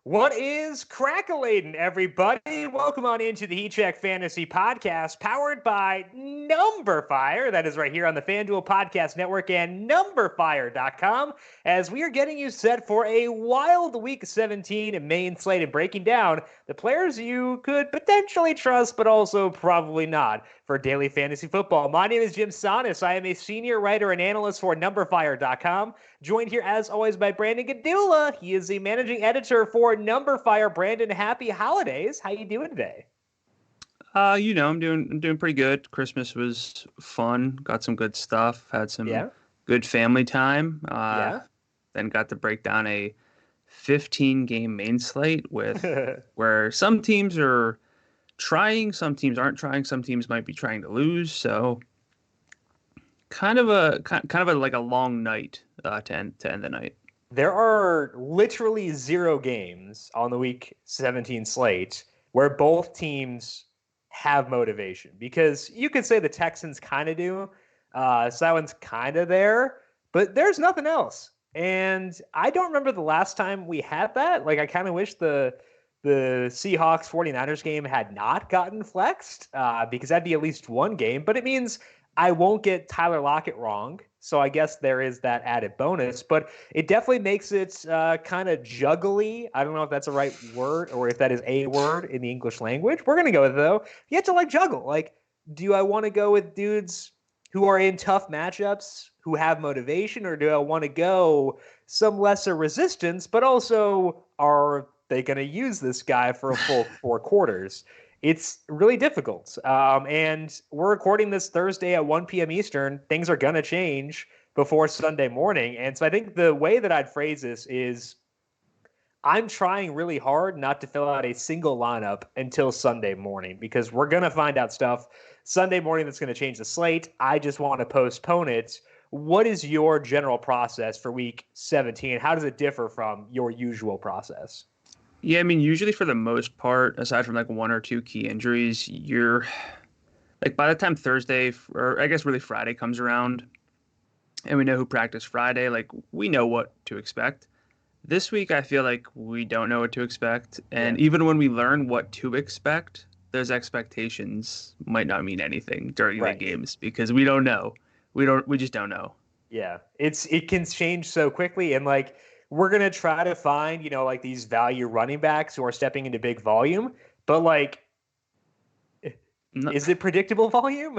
What is crackling, everybody? Welcome on into the Heat Check Fantasy Podcast, powered by Numberfire. That is right here on the FanDuel Podcast Network and Numberfire.com, as we are getting you set for a wild Week 17 main slate and breaking down the players you could potentially trust, but also probably not for daily fantasy football. My name is Jim Sonis. I am a senior writer and analyst for Numberfire.com. Joined here, as always, by Brandon Gadula. He is the managing editor for Numberfire. Brandon, happy holidays. How you doing today? I'm doing pretty good. Christmas was fun. Got some good stuff. Had some good family time. Then got to break down a 15-game main slate with where some teams are trying, some teams aren't trying, some teams might be trying to lose. So kind of a like a long night to end the night. There are literally 0 games on the Week 17 slate where both teams have motivation, because you could say the Texans kind of do. So that one's kind of there, but there's nothing else. And I don't remember the last time we had that. Like, I kind of wish the Seahawks 49ers game had not gotten flexed, because that'd be at least one game, but it means I won't get Tyler Lockett wrong. So I guess there is that added bonus, but it definitely makes it kind of juggly. I don't know if that's a right word or if that is a word in the English language. We're going to go with it, though. You have to juggle. Do I want to go with dudes who are in tough matchups, who have motivation, or do I want to go some lesser resistance, but also are they going to use this guy for a full 4 quarters? It's really difficult. And we're recording this Thursday at 1 p.m. Eastern. Things are going to change before Sunday morning. And so I think the way that I'd phrase this is I'm trying really hard not to fill out a single lineup until Sunday morning, because we're going to find out stuff Sunday morning that's going to change the slate. I just want to postpone it. What is your general process for Week 17? How does it differ from your usual process? Yeah, I mean, usually for the most part, aside from 1 or 2 key injuries, you're by the time Thursday, or I guess really Friday comes around and we know who practiced Friday, we know what to expect. This week, I feel like we don't know what to expect. And even when we learn what to expect, those expectations might not mean anything during the games, because we don't know. We just don't know. Yeah, it can change so quickly. And we're going to try to find, these value running backs who are stepping into big volume. But, is it predictable volume?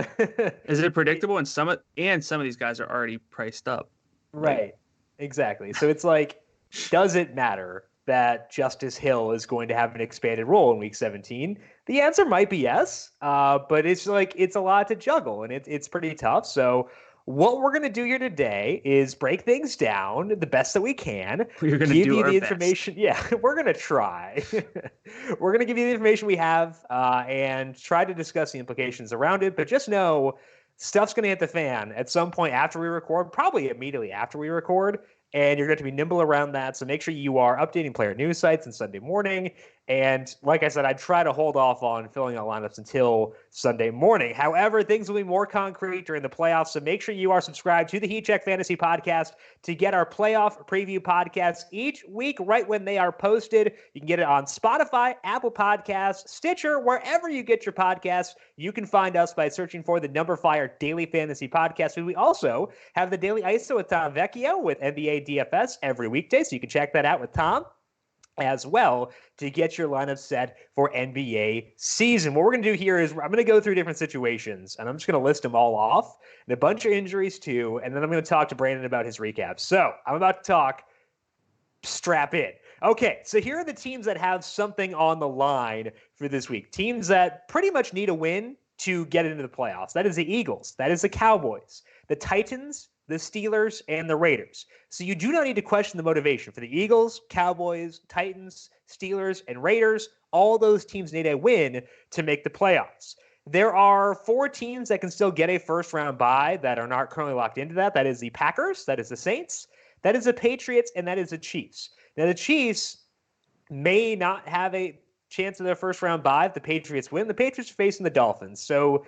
Is it predictable? And some of these guys are already priced up. Right. Exactly. So it's does it matter that Justice Hill is going to have an expanded role in Week 17? The answer might be yes. But it's it's a lot to juggle, and it's pretty tough. So what we're going to do here today is break things down the best that we can. We're going to give you the information. Best. Yeah, we're going to try. We're going to give you the information we have and try to discuss the implications around it. But just know stuff's going to hit the fan at some point after we record, probably immediately after we record. And you're going to be nimble around that. So make sure you are updating player news sites on Sunday morning. And like I said, I'd try to hold off on filling out lineups until Sunday morning. However, things will be more concrete during the playoffs. So make sure you are subscribed to the Heat Check Fantasy Podcast to get our playoff preview podcasts each week right when they are posted. You can get it on Spotify, Apple Podcasts, Stitcher, wherever you get your podcasts. You can find us by searching for the Numberfire Daily Fantasy Podcast. We also have the Daily ISO with Tom Vecchio with NBA DFS every weekday. So you can check that out with Tom as well to get your lineup set for NBA season. What we're going to do here is I'm going to go through different situations, and I'm just going to list them all off, and a bunch of injuries too, and then I'm going to talk to Brandon about his recap. So I'm about to talk. Strap in. Okay, so here are the teams that have something on the line for this week. Teams that pretty much need a win to get into the playoffs. That is the Eagles. That is the Cowboys. The Titans, the Steelers, and the Raiders. So you do not need to question the motivation for the Eagles, Cowboys, Titans, Steelers, and Raiders. All those teams need a win to make the playoffs. There are 4 teams that can still get a first-round bye that are not currently locked into that. That is the Packers, that is the Saints, that is the Patriots, and that is the Chiefs. Now, the Chiefs may not have a chance of their first-round bye if the Patriots win. The Patriots are facing the Dolphins. So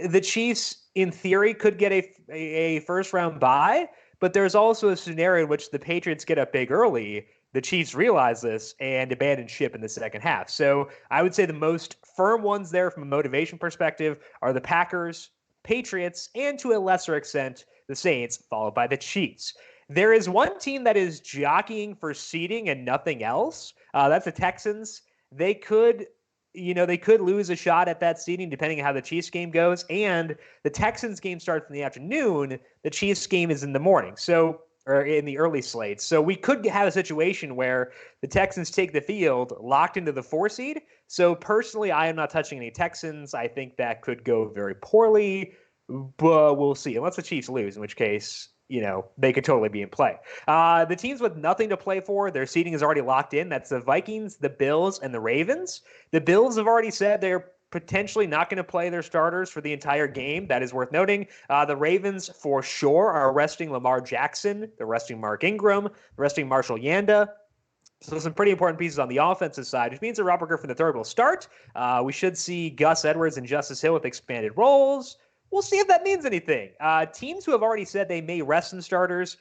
the Chiefs, in theory, could get a first-round bye, but there's also a scenario in which the Patriots get up big early the Chiefs realized this and abandoned ship in the second half. So I would say the most firm ones there from a motivation perspective are the Packers, Patriots, and to a lesser extent, the Saints, followed by the Chiefs. There is one team that is jockeying for seeding and nothing else. That's the Texans. They could lose a shot at that seeding depending on how the Chiefs game goes. And the Texans game starts in the afternoon. The Chiefs game is in the morning. Or in the early slate. So we could have a situation where the Texans take the field locked into the 4 seed. So personally, I am not touching any Texans. I think that could go very poorly, but we'll see. Unless the Chiefs lose, in which case, they could totally be in play. The teams with nothing to play for, their seeding is already locked in. That's the Vikings, the Bills, and the Ravens. The Bills have already said they're potentially not going to play their starters for the entire game. That is worth noting. The Ravens, for sure, are resting Lamar Jackson. They're resting Mark Ingram. They're resting Marshall Yanda. So some pretty important pieces on the offensive side, which means that Robert Griffin III will start. We should see Gus Edwards and Justice Hill with expanded roles. We'll see if that means anything. Teams who have already said they may rest some starters,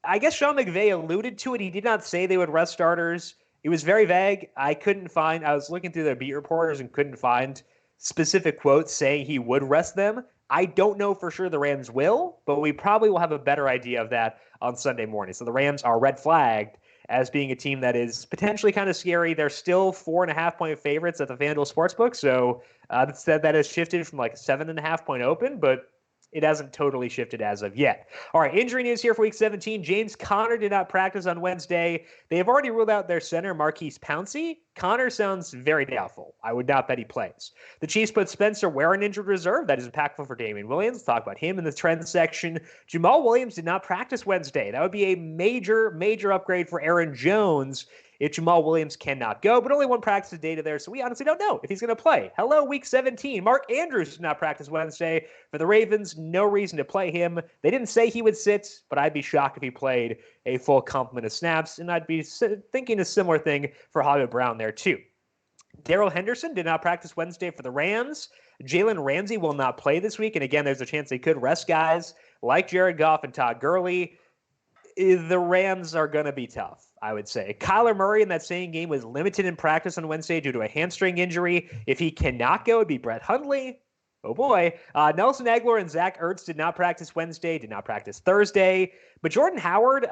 I guess Sean McVay alluded to it. He did not say they would rest starters. It was very vague. I was looking through the beat reporters and couldn't find specific quotes saying he would rest them. I don't know for sure the Rams will, but we probably will have a better idea of that on Sunday morning. So the Rams are red flagged as being a team that is potentially kind of scary. They're still 4.5-point favorites at the FanDuel Sportsbook. So that has shifted from like a 7.5-point open, but it hasn't totally shifted as of yet. All right, injury news here for Week 17. James Conner did not practice on Wednesday. They have already ruled out their center, Marquise Pouncey. Conner sounds very doubtful. I would not bet he plays. The Chiefs put Spencer Ware on injured reserve. That is impactful for Damian Williams. Let's talk about him in the trend section. Jamaal Williams did not practice Wednesday. That would be a major, major upgrade for Aaron Jones if Jamaal Williams cannot go, but only one practice data there, so we honestly don't know if he's going to play. Hello, Week 17. Mark Andrews did not practice Wednesday for the Ravens. No reason to play him. They didn't say he would sit, but I'd be shocked if he played a full complement of snaps, and I'd be thinking a similar thing for Hollywood Brown there too. Darrell Henderson did not practice Wednesday for the Rams. Jalen Ramsey will not play this week, and again, there's a chance they could rest guys like Jared Goff and Todd Gurley. The Rams are going to be tough, I would say. Kyler Murray in that same game was limited in practice on Wednesday due to a hamstring injury. If he cannot go, it'd be Brett Hundley. Oh boy. Nelson Aguilar and Zach Ertz did not practice Wednesday, did not practice Thursday. But Jordan Howard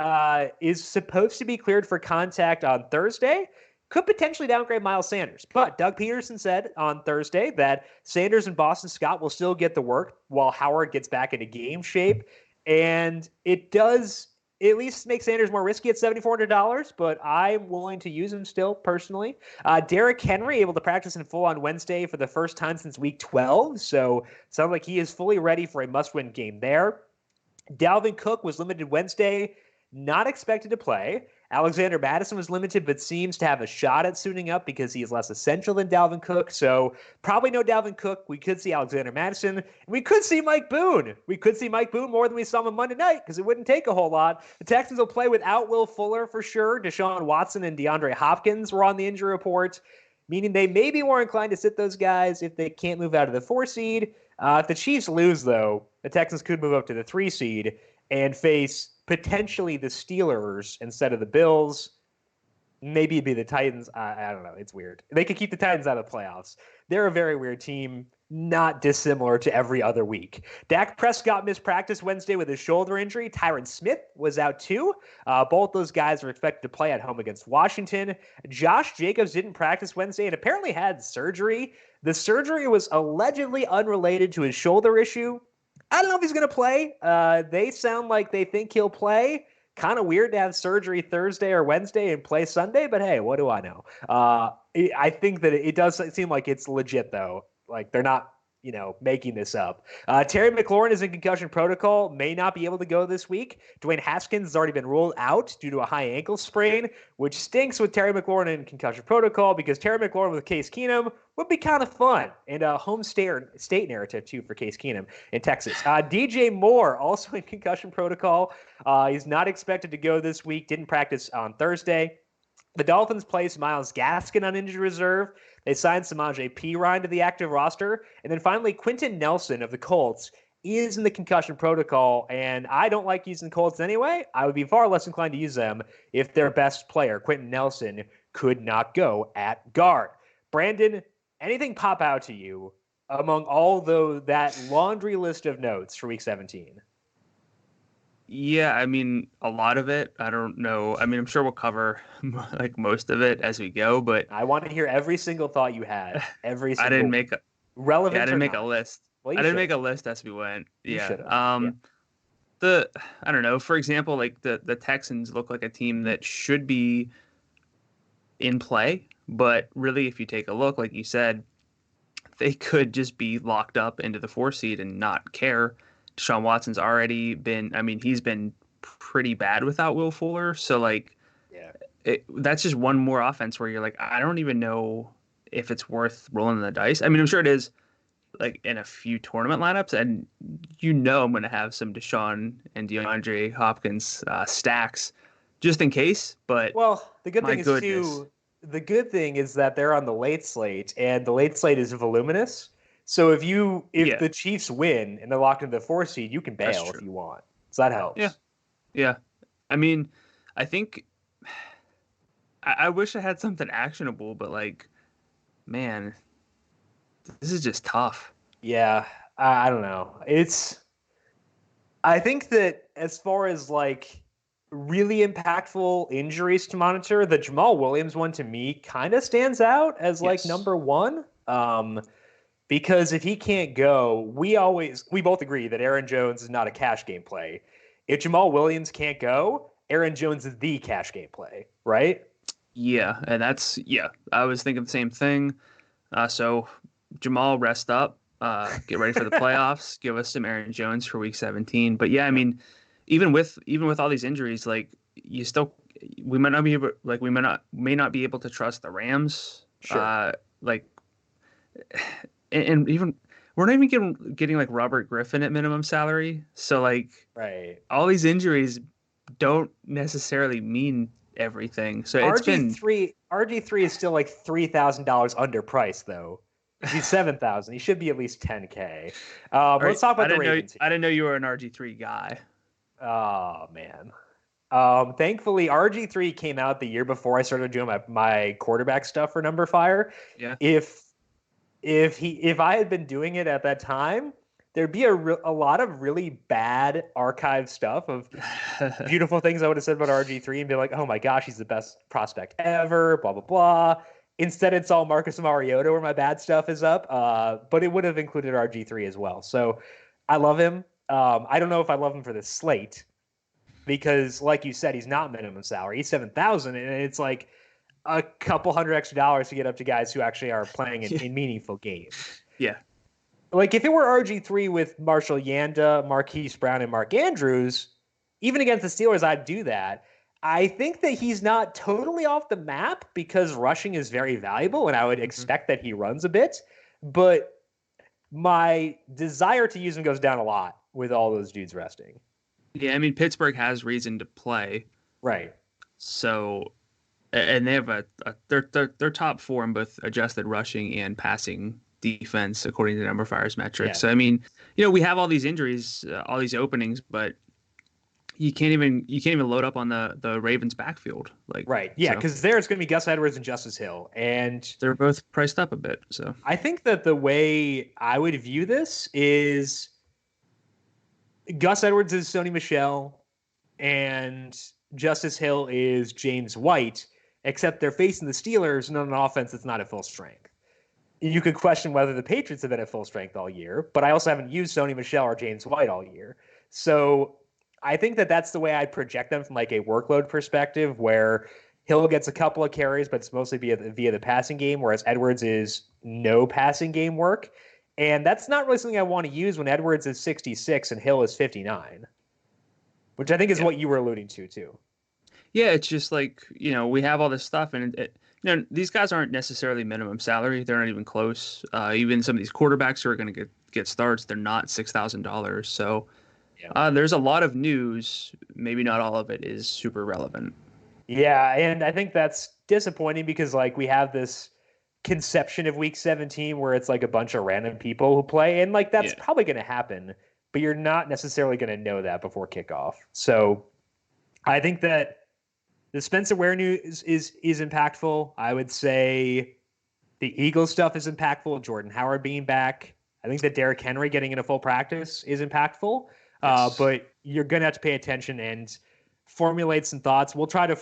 is supposed to be cleared for contact on Thursday. Could potentially downgrade Miles Sanders. But Doug Peterson said on Thursday that Sanders and Boston Scott will still get the work while Howard gets back into game shape. And it does at least make Sanders more risky at $7,400, but I'm willing to use him still personally. Derrick Henry able to practice in full on Wednesday for the first time since Week 12, so sounds like he is fully ready for a must-win game there. Dalvin Cook was limited Wednesday, not expected to play. Alexander Mattison was limited, but seems to have a shot at suiting up because he is less essential than Dalvin Cook. So probably no Dalvin Cook. We could see Alexander Mattison. And we could see Mike Boone. We could see Mike Boone more than we saw him on Monday night because it wouldn't take a whole lot. The Texans will play without Will Fuller for sure. Deshaun Watson and DeAndre Hopkins were on the injury report, meaning they may be more inclined to sit those guys if they can't move out of the 4 seed. If the Chiefs lose, though, the Texans could move up to the 3 seed and face potentially the Steelers instead of the Bills. Maybe it'd be the Titans. I don't know. It's weird. They could keep the Titans out of the playoffs. They're a very weird team, not dissimilar to every other week. Dak Prescott missed practice Wednesday with his shoulder injury. Tyron Smith was out too. Both those guys are expected to play at home against Washington. Josh Jacobs didn't practice Wednesday and apparently had surgery. The surgery was allegedly unrelated to his shoulder issue. I don't know if he's going to play. They sound like they think he'll play. Kind of weird to have surgery Thursday or Wednesday and play Sunday, but hey, what do I know? I think that it does seem like it's legit, though. Like, they're not, making this up. Terry McLaurin is in concussion protocol, may not be able to go this week. Dwayne Haskins has already been ruled out due to a high ankle sprain, which stinks with Terry McLaurin in concussion protocol because Terry McLaurin with Case Keenum would be kind of fun and a home state narrative, too, for Case Keenum in Texas. DJ Moore also in concussion protocol. He's not expected to go this week, didn't practice on Thursday. The Dolphins placed Myles Gaskin on injured reserve. They signed Samaje Perine to the active roster. And then finally, Quentin Nelson of the Colts is in the concussion protocol, and I don't like using Colts anyway. I would be far less inclined to use them if their best player, Quentin Nelson, could not go at guard. Brandon, anything pop out to you among all that laundry list of notes for Week 17? Yeah, I mean, a lot of it. I don't know. I mean, I'm sure we'll cover like most of it as we go, but I want to hear every single thought you had. Every single I didn't make a relevant. Yeah, I didn't make not. a list. Well, I didn't make a list as we went. Yeah. Yeah. I don't know. For example, like the Texans look like a team that should be in play, but really, if you take a look, like you said, they could just be locked up into the 4 seed and not care. Deshaun Watson's already been, I mean, he's been pretty bad without Will Fuller. So, like, that's just one more offense where you're like, I don't even know if it's worth rolling the dice. I mean, I'm sure it is, like, in a few tournament lineups. And I'm going to have some Deshaun and DeAndre Hopkins stacks just in case. But, well, the good thing is, too, the good thing is that they're on the late slate, and the late slate is voluminous. So if the Chiefs win and they're locked into the 4 seed, you can bail if you want. So that helps. Yeah. I mean, I think I wish I had something actionable, but like, man, this is just tough. Yeah, I don't know. I think that as far as like really impactful injuries to monitor, the Jamaal Williams one to me kind of stands out as like number one. Because if he can't go, we both agree that Aaron Jones is not a cash game play. If Jamaal Williams can't go, Aaron Jones is the cash game play, right? Yeah, and I was thinking the same thing. So Jamaal, rest up, get ready for the playoffs, give us some Aaron Jones for Week 17. But yeah, I mean, even with all these injuries, like we may not be able to trust the Rams. Sure. And even we're not even getting like Robert Griffin at minimum salary. So like, right, all these injuries don't necessarily mean everything. So RG3 is still like $3,000 underpriced though. He's 7,000. He should be at least 10K. Let's talk about the Ravens. I didn't know you were an RG3 guy. Oh man. Thankfully RG3 came out the year before I started doing my quarterback stuff for Number Fire. Yeah. If I had been doing it at that time, there'd be a lot of really bad archive stuff of beautiful things I would have said about RG3 and be like, oh my gosh, he's the best prospect ever, blah, blah, blah. Instead, it's all Marcus Mariota where my bad stuff is up. But it would have included RG3 as well. So I love him. I don't know if I love him for the slate because, like you said, he's not minimum salary. He's 7,000, and it's like a couple $100 extra to get up to guys who actually are playing in meaningful games. Yeah. Like if it were RG3 with Marshall Yanda, Marquise Brown, and Mark Andrews, even against the Steelers, I'd do that. I think that he's not totally off the map because rushing is very valuable, and I would expect that he runs a bit. But my desire to use him goes down a lot with all those dudes resting. Yeah, I mean, Pittsburgh has reason to play. Right. So, and they have they're top 4 in both adjusted rushing and passing defense according to Number Fire's metrics. Yeah. So I mean, we have all these injuries, all these openings, but you can't even load up on the Ravens backfield. Like, right. Yeah, because there's going to be Gus Edwards and Justice Hill, and they're both priced up a bit. So I think that the way I would view this is Gus Edwards is Soni Michele and Justice Hill is James White, except they're facing the Steelers and on an offense that's not at full strength. You could question whether the Patriots have been at full strength all year, but I also haven't used Soni Michele or James White all year. So I think that that's the way I project them from like a workload perspective, where Hill gets a couple of carries, but it's mostly via the passing game, whereas Edwards is no passing game work. And that's not really something I want to use when Edwards is 66 and Hill is 59, which I think is what you were alluding to too. Yeah, it's just like, we have all this stuff, and these guys aren't necessarily minimum salary. They're not even close. Even some of these quarterbacks who are going to get starts, they're not $6,000. So there's a lot of news. Maybe not all of it is super relevant. Yeah, and I think that's disappointing because like we have this conception of Week 17 where it's like a bunch of random people who play, and like that's probably going to happen. but you're not necessarily going to know that before kickoff. So I think that the Spencer Ware news is impactful. I would say the Eagles stuff is impactful. Jordan Howard being back. I think that Derrick Henry getting into full practice is impactful. Yes. But you're going to have to pay attention and formulate some thoughts. We'll try to,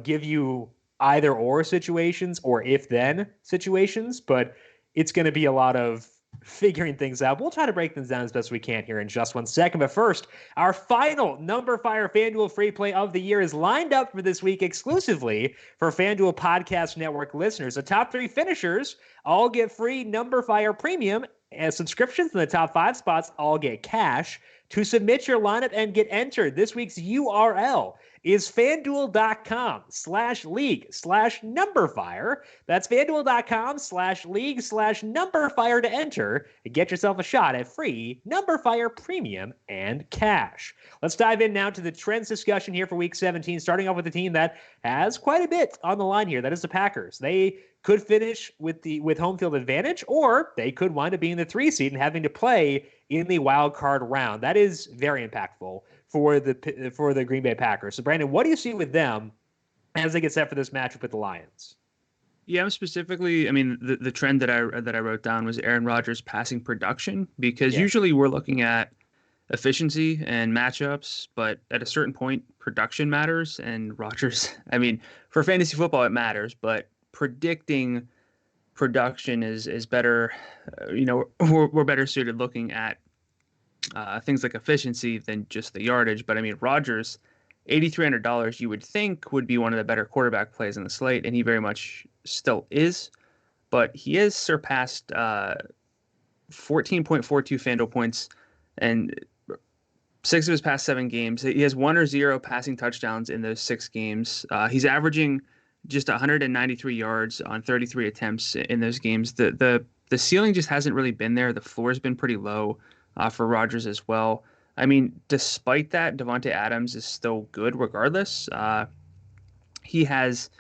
give you either or situations or if then situations, but it's going to be a lot of figuring things out. We'll try to break things down as best we can here in just 1 second. But first, our final Number Fire FanDuel free play of the year is lined up for this week exclusively for FanDuel Podcast Network listeners. The top 3 finishers all get free Number Fire Premium, and subscriptions in the top 5 spots all get cash. To submit your lineup and get entered, this week's URL is FanDuel.com/league/numberfire. That's FanDuel.com/league/numberfire to enter and get yourself a shot at free Number Fire Premium and cash. Let's dive in now to the trends discussion here for Week 17, starting off with a team that has quite a bit on the line here. That is the Packers. They could finish with home field advantage, or they could wind up being the 3 seed and having to play in the wild card round. That is very impactful for the Green Bay Packers. So, Brandon, what do you see with them as they get set for this matchup with the Lions? Yeah, specifically, I mean, the trend that I wrote down was Aaron Rodgers' passing production, because usually we're looking at efficiency and matchups, but at a certain point, production matters. And Rodgers, I mean, for fantasy football, it matters, but predicting production is better. We're better suited looking at things like efficiency than just the yardage. But I mean, Rodgers, $8,300, you would think would be one of the better quarterback plays in the slate, and he very much still is. But he has surpassed 14.42 FanDuel points and 6 of his past 7 games. He has 1 or 0 passing touchdowns in those 6 games. He's averaging just 193 yards on 33 attempts in those games. The ceiling just hasn't really been there. The floor has been pretty low for Rodgers as well. I mean, despite that, Davante Adams is still good regardless. He has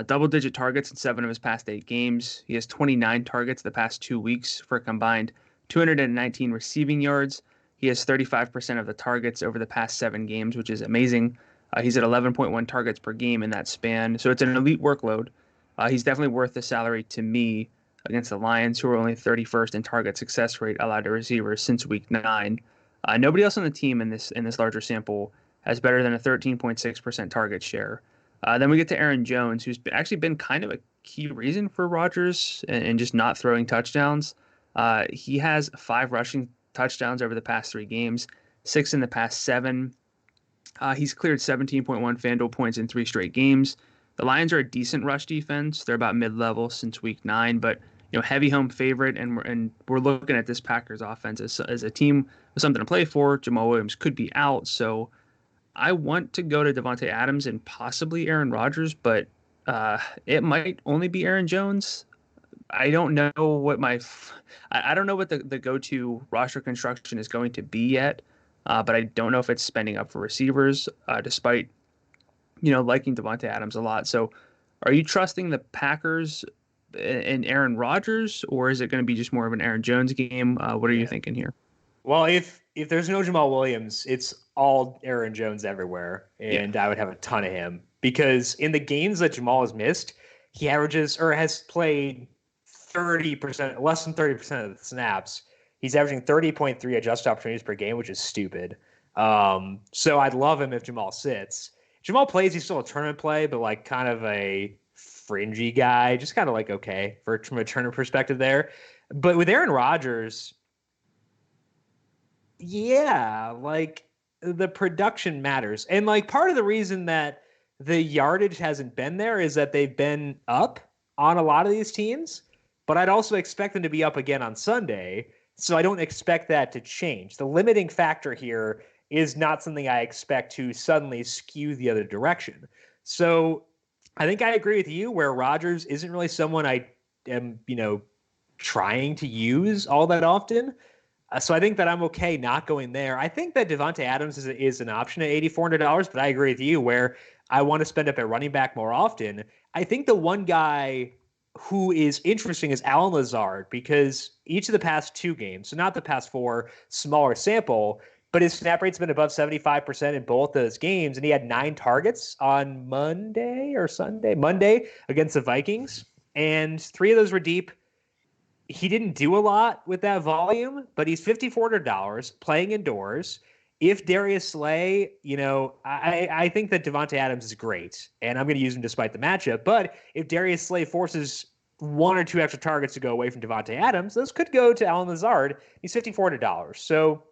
double-digit targets in 7 of his past 8 games. He has 29 targets the past 2 weeks for a combined 219 receiving yards. He has 35% of the targets over the past 7 games, which is amazing. He's at 11.1 targets per game in that span. So it's an elite workload. He's definitely worth the salary to me against the Lions, who are only 31st in target success rate allowed to receivers since week 9. Nobody else on the team in this larger sample has better than a 13.6% target share. Then we get to Aaron Jones, who's actually been kind of a key reason for Rodgers and just not throwing touchdowns. He has 5 rushing touchdowns over the past 3 games, 6 in the past 7. He's cleared 17.1 FanDuel points in 3 straight games. The Lions are a decent rush defense. They're about mid-level since week 9, but heavy home favorite, and we're looking at this Packers offense as a team with something to play for. Jamaal Williams could be out, so I want to go to Davante Adams and possibly Aaron Rodgers, but it might only be Aaron Jones. I don't know what I don't know what the go-to roster construction is going to be yet. But I don't know if it's spending up for receivers, despite, liking Davante Adams a lot. So are you trusting the Packers and Aaron Rodgers, or is it going to be just more of an Aaron Jones game? What are you thinking here? Well, if there's no Jamaal Williams, it's all Aaron Jones everywhere, and I would have a ton of him. Because in the games that Jamaal has missed, he averages or has played 30%, less than 30% of the snaps. He's averaging 30.3 adjusted opportunities per game, which is stupid. So I'd love him if Jamaal sits. Jamaal plays, he's still a tournament play, but like kind of a fringy guy, just kind of like okay from a tournament perspective there. But with Aaron Rodgers, like the production matters. And like part of the reason that the yardage hasn't been there is that they've been up on a lot of these teams, but I'd also expect them to be up again on Sunday. So I don't expect that to change. The limiting factor here is not something I expect to suddenly skew the other direction. So I think I agree with you where Rodgers isn't really someone I am, trying to use all that often. So I think that I'm okay not going there. I think that Davante Adams is an option at $8,400, but I agree with you where I want to spend up at running back more often. I think the one guy who is interesting is Alan Lazard, because each of the past 2 games, so not the past 4, smaller sample, but his snap rate's been above 75% in both those games, and he had 9 targets on Monday against the Vikings, and 3 of those were deep. He didn't do a lot with that volume, but he's $5,400 playing indoors. If Darius Slay, I think that Devontae Adams is great, and I'm going to use him despite the matchup. But if Darius Slay forces 1 or 2 extra targets to go away from Devontae Adams, those could go to Alan Lazard. He's $5,400. So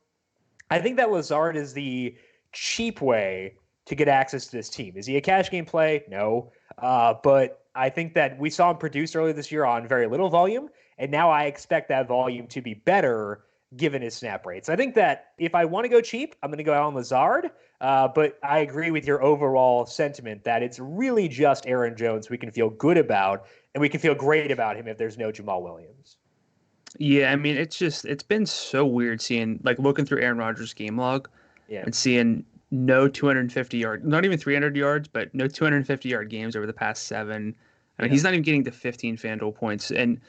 I think that Lazard is the cheap way to get access to this team. Is he a cash game play? No. But I think that we saw him produce earlier this year on very little volume, and now I expect that volume to be better given his snap rates. I think that if I want to go cheap, I'm going to go Alan Lazard. But I agree with your overall sentiment that it's really just Aaron Jones we can feel good about, and we can feel great about him if there's no Jamaal Williams. Yeah, I mean, it's been so weird looking through Aaron Rodgers' game log and seeing no 250 yard, not even 300 yards, but no 250 yard games over the past 7. I mean, he's not even getting to 15 FanDuel points. And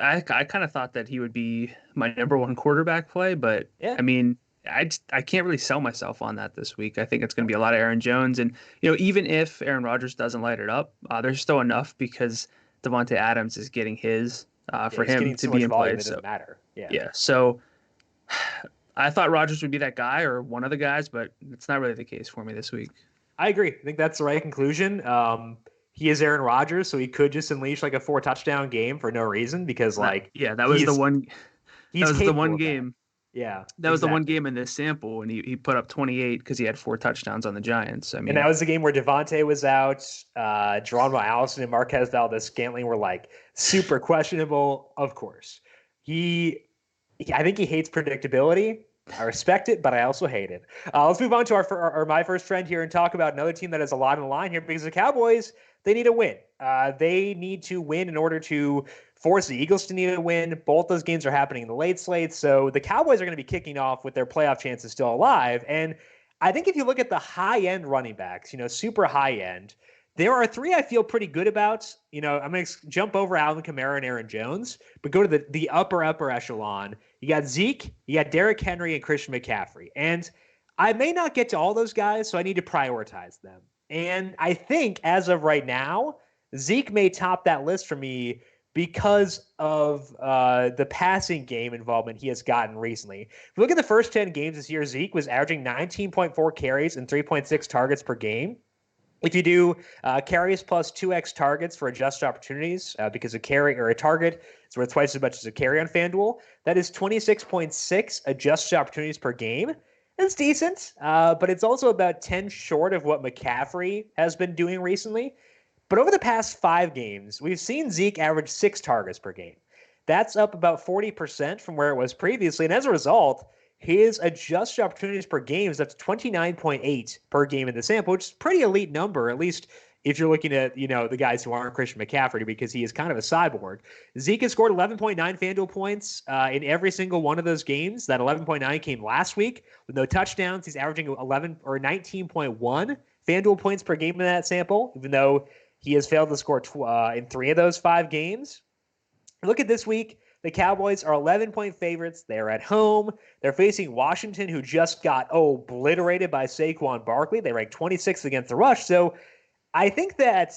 I kind of thought that he would be my number 1 quarterback play, but I mean, I can't really sell myself on that this week. I think it's going to be a lot of Aaron Jones, and even if Aaron Rodgers doesn't light it up, there's still enough because Devontae Adams is getting his for him to be in play. It doesn't matter. Yeah. So I thought Rodgers would be that guy or one of the guys, but it's not really the case for me this week. I agree. I think that's the right conclusion. He is Aaron Rodgers, so he could just unleash like a 4-touchdown game for no reason because that was the one. That was the one game. Yeah, that was the one game in this sample, and he put up 28 because he had 4 touchdowns on the Giants. I mean, and that was the game where Devontae was out. Geronimo Allison and Marquez Valdez-Scantling were like super questionable. Of course, I think he hates predictability. I respect it, but I also hate it. Let's move on to my first trend here and talk about another team that has a lot on the line here because the Cowboys, they need a win. They need to win in order to force the Eagles to need a win. Both those games are happening in the late slate, so the Cowboys are going to be kicking off with their playoff chances still alive. And I think if you look at the high-end running backs, super high-end, there are 3 I feel pretty good about. I'm going to jump over Alvin Kamara and Aaron Jones, but go to the upper echelon. You got Zeke, you got Derrick Henry, and Christian McCaffrey. And I may not get to all those guys, so I need to prioritize them. And I think as of right now, Zeke may top that list for me because of the passing game involvement he has gotten recently. If you look at the first 10 games this year, Zeke was averaging 19.4 carries and 3.6 targets per game. If you do carries plus 2x targets for adjusted opportunities, because a carry or a target is worth twice as much as a carry on FanDuel, that is 26.6 adjusted opportunities per game. It's decent, but it's also about 10 short of what McCaffrey has been doing recently. But over the past 5 games, we've seen Zeke average 6 targets per game. That's up about 40% from where it was previously. And as a result, his adjusted opportunities per game is up to 29.8 per game in the sample, which is a pretty elite number, at least if you're looking at, the guys who aren't Christian McCaffrey, because he is kind of a cyborg. Zeke has scored 11.9 FanDuel points in every single one of those games. That 11.9 came last week with no touchdowns. He's averaging 11 or 19.1 FanDuel points per game in that sample, even though he has failed to score in 3 of those 5 games. Look at this week. The Cowboys are 11-point favorites. They're at home. They're facing Washington, who just got obliterated by Saquon Barkley. They ranked 26th against the rush. So I think that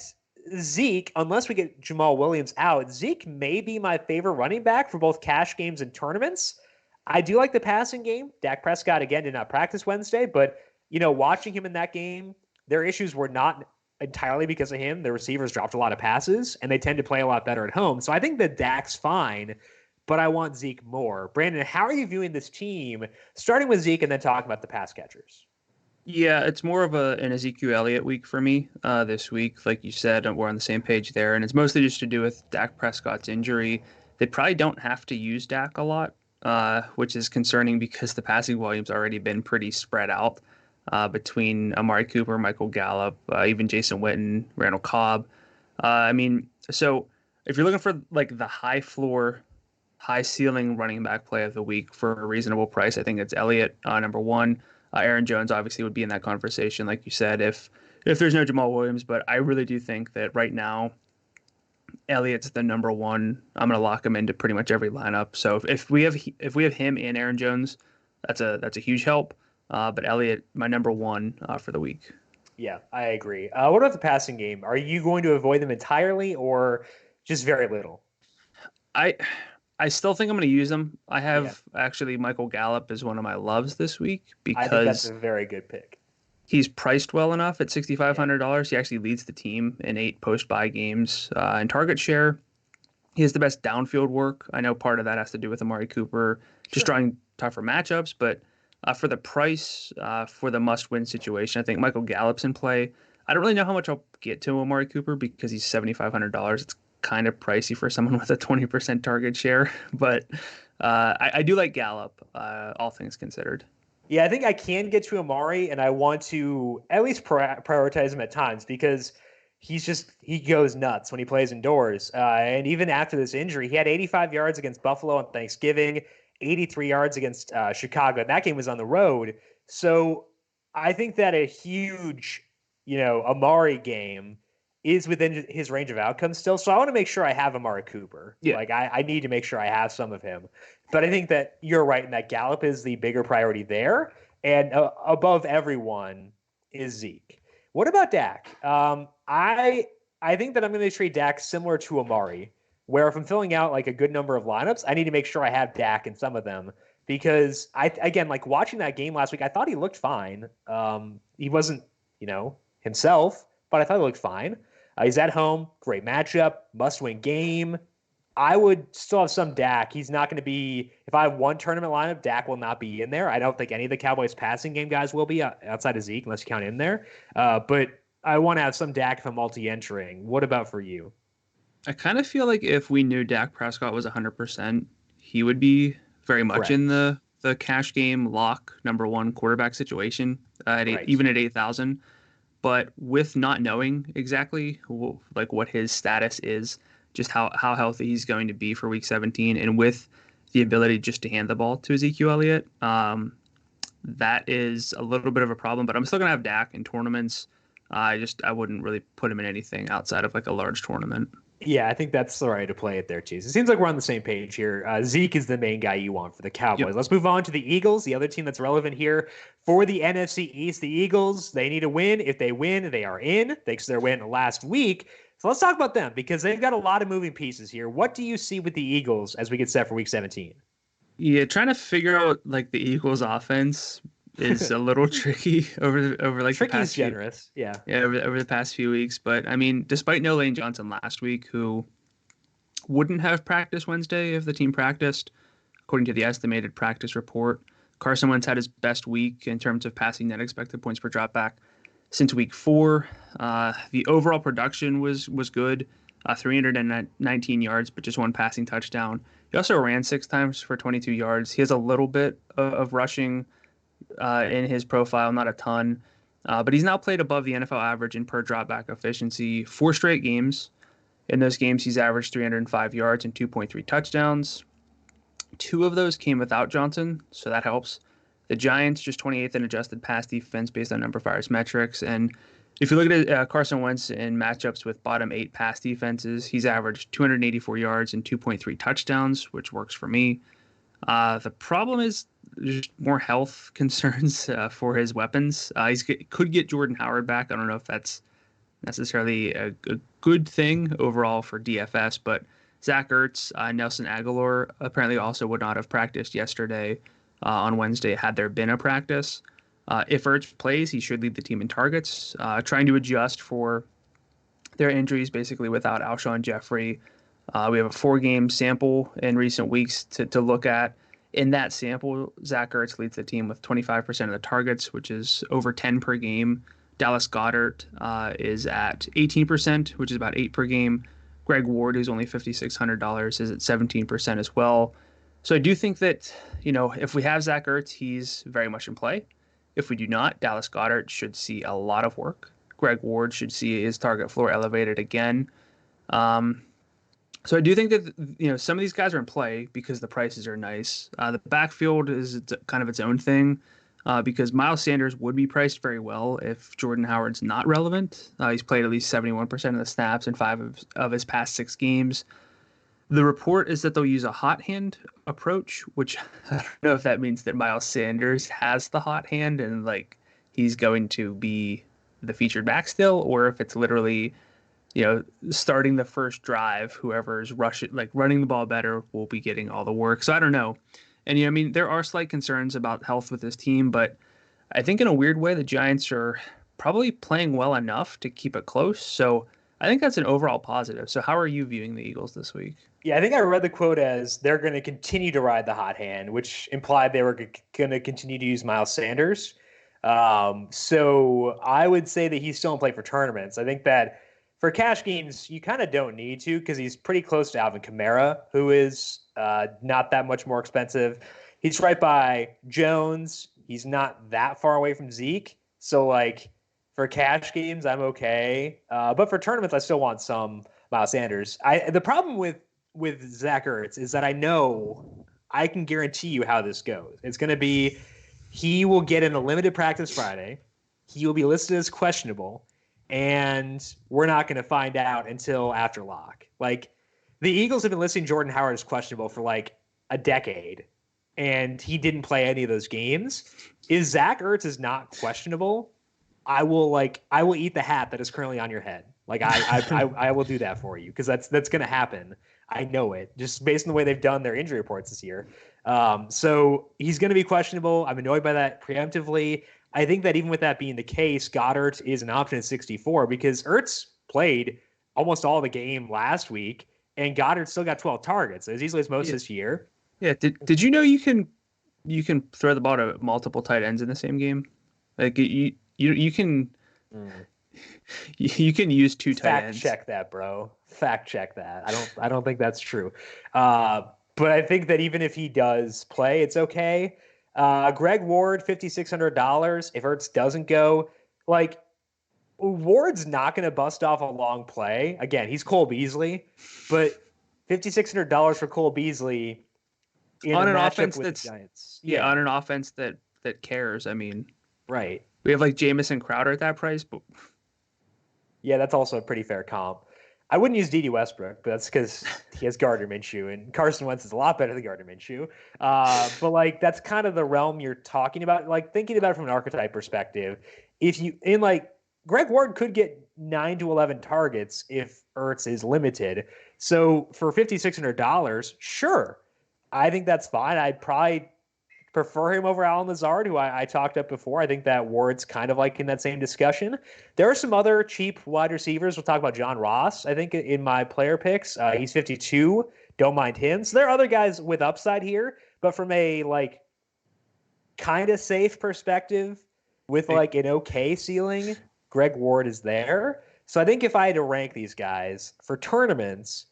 Zeke, unless we get Jamaal Williams out, Zeke may be my favorite running back for both cash games and tournaments. I do like the passing game. Dak Prescott, again, did not practice Wednesday, but, watching him in that game, their issues were not entirely because of him. The receivers dropped a lot of passes, and they tend to play a lot better at home. So I think that Dak's fine, but I want Zeke more. Brandon, how are you viewing this team, starting with Zeke and then talking about the pass catchers? Yeah, it's more of an Ezekiel Elliott week for me this week. Like you said, we're on the same page there, and it's mostly just to do with Dak Prescott's injury. They probably don't have to use Dak a lot, which is concerning because the passing volume's already been pretty spread out between Amari Cooper, Michael Gallup, even Jason Witten, Randall Cobb. So if you're looking for like the high floor, high ceiling running back play of the week for a reasonable price, I think it's Elliott, number 1. Aaron Jones obviously would be in that conversation, like you said, if there's no Jamaal Williams. But I really do think that right now, Elliott's the number one. I'm going to lock him into pretty much every lineup. So if we have him and Aaron Jones, that's a huge help. But Elliott, my number one for the week. Yeah, I agree. What about the passing game? Are you going to avoid them entirely or just very little? I still think I'm going to use them. I have actually Michael Gallup is one of my loves this week I think that's because a very good pick. he's priced well enough at $6,500. He actually leads the team in 8 post-bye games. In target share, he has the best downfield work. I know part of that has to do with Amari Cooper just drawing tougher matchups, but for the price, for the must-win situation, I think Michael Gallup's in play. I don't really know how much I'll get to Amari Cooper because he's $7,500. It's kind of pricey for someone with a 20% target share, but I do like Gallup, all things considered. Yeah, I think I can get to Amari, and I want to at least prioritize him at times because he goes nuts when he plays indoors. And even after this injury, he had 85 yards against Buffalo on Thanksgiving, 83 yards against Chicago. And that game was on the road. So I think that a huge, Amari game is within his range of outcomes still. So I want to make sure I have Amari Cooper. Yeah. Like I need to make sure I have some of him. But I think that you're right in that Gallup is the bigger priority there. And above everyone is Zeke. What about Dak? I think that I'm going to treat Dak similar to Amari, where if I'm filling out like a good number of lineups, I need to make sure I have Dak in some of them. Because like watching that game last week, I thought he looked fine. He wasn't, himself, but I thought he looked fine. He's at home, great matchup, must-win game. I would still have some Dak. He's not going to be – if I have one tournament lineup, Dak will not be in there. I don't think any of the Cowboys passing game guys will be outside of Zeke unless you count him there. But I want to have some Dak if I'm multi-entering. What about for you? I kind of feel like if we knew Dak Prescott was 100%, he would be very much in the cash game lock number one quarterback situation, even at 8,000. But with not knowing exactly like what his status is, just how healthy he's going to be for Week 17, and with the ability just to hand the ball to Ezekiel Elliott, that is a little bit of a problem. But I'm still going to have Dak in tournaments. I wouldn't really put him in anything outside of like a large tournament. Yeah, I think that's the right way to play it there, too. So it seems like we're on the same page here. Zeke is the main guy you want for the Cowboys. Yep. Let's move on to the Eagles, the other team that's relevant here. For the NFC East, the Eagles, they need a win. If they win, they are in, thanks to their win last week. So let's talk about them because they've got a lot of moving pieces here. What do you see with the Eagles as we get set for Week 17? Yeah, trying to figure out like the Eagles' offense is a little tricky over like tricky the past is generous. Yeah, over the past few weeks. But I mean, despite no Lane Johnson last week, who wouldn't have practiced Wednesday if the team practiced, according to the estimated practice report, Carson Wentz had his best week in terms of passing net expected points per dropback since Week 4. The overall production was good, 319 yards, but just one passing touchdown. He also ran 6 times for 22 yards. He has a little bit of rushing in his profile, not a ton, but he's now played above the NFL average in per dropback efficiency 4 straight games. In those games, he's averaged 305 yards and 2.3 touchdowns. 2 of those came without Johnson, so that helps. The Giants just 28th in adjusted pass defense based on number fires metrics. And if you look at Carson Wentz in matchups with bottom 8 pass defenses, he's averaged 284 yards and 2.3 touchdowns, which works for me. The problem is just more health concerns for his weapons. He could get Jordan Howard back. I don't know if that's necessarily a good thing overall for DFS, but Zach Ertz, Nelson Aguilar apparently also would not have practiced yesterday on Wednesday had there been a practice. If Ertz plays, he should lead the team in targets, trying to adjust for their injuries basically without Alshon Jeffrey. We have a 4-game sample in recent weeks to look at. In that sample, Zach Ertz leads the team with 25% of the targets, which is over 10 per game. Dallas Goedert is at 18%, which is about 8 per game. Greg Ward, who's only $5,600, is at 17% as well. So I do think that, if we have Zach Ertz, he's very much in play. If we do not, Dallas Goedert should see a lot of work. Greg Ward should see his target floor elevated again. So I do think that, some of these guys are in play because the prices are nice. The backfield is kind of its own thing. because Miles Sanders would be priced very well if Jordan Howard's not relevant. He's played at least 71% of the snaps in 5 of his past 6 games. The report is that they'll use a hot hand approach, which I don't know if that means that Miles Sanders has the hot hand and like he's going to be the featured back still, or if it's literally, starting the first drive, whoever's running the ball better will be getting all the work. So I don't know. And there are slight concerns about health with this team, but I think in a weird way the Giants are probably playing well enough to keep it close. So I think that's an overall positive. So how are you viewing the Eagles this week? Yeah, I think I read the quote as they're going to continue to ride the hot hand, which implied they were going to continue to use Miles Sanders. So I would say that he's still in play for tournaments. I think that for cash games, you kind of don't need to because he's pretty close to Alvin Kamara, who is not that much more expensive. He's right by Jones. He's not that far away from Zeke. So, for cash games, I'm okay. But for tournaments, I still want some Miles Sanders. The problem with Zach Ertz is that I can guarantee you how this goes. It's going to be he will get in a limited practice Friday. He will be listed as questionable, and we're not going to find out until after lock. The Eagles have been listing Jordan Howard as questionable for a decade, and he didn't play any of those games. Is Zach Ertz is not questionable? I will eat the hat that is currently on your head. I will do that for you because that's going to happen. I know it just based on the way they've done their injury reports this year. So he's going to be questionable. I'm annoyed by that preemptively. I think that even with that being the case, Goddard is an option at 64 because Ertz played almost all the game last week and Goddard still got 12 targets as easily as most this year. Yeah. Did you know you can throw the ball to multiple tight ends in the same game? You can use 2 tight ends. Fact check that, bro. Fact check that. I don't think that's true. But I think that even if he does play, it's okay. Greg Ward, $5,600. If Ertz doesn't go, Ward's not going to bust off a long play. Again, he's Cole Beasley, but $5,600 for Cole Beasley on an offense with the Giants. Yeah, on an offense that cares. Right. We have Jameson Crowder at that price, but yeah, that's also a pretty fair comp. I wouldn't use D.D. Westbrook, but that's because he has Gardner Minshew, and Carson Wentz is a lot better than Gardner Minshew. But that's kind of the realm you're talking about. Thinking about it from an archetype perspective, Greg Ward could get 9 to 11 targets if Ertz is limited. So for $5,600, sure, I think that's fine. I'd probably prefer him over Alan Lazard, who I talked up before. I think that Ward's kind of in that same discussion. There are some other cheap wide receivers. We'll talk about John Ross, I think, in my player picks. He's 52. Don't mind him. So there are other guys with upside here, but from a kind of safe perspective with an okay ceiling, Greg Ward is there. So I think if I had to rank these guys for tournaments,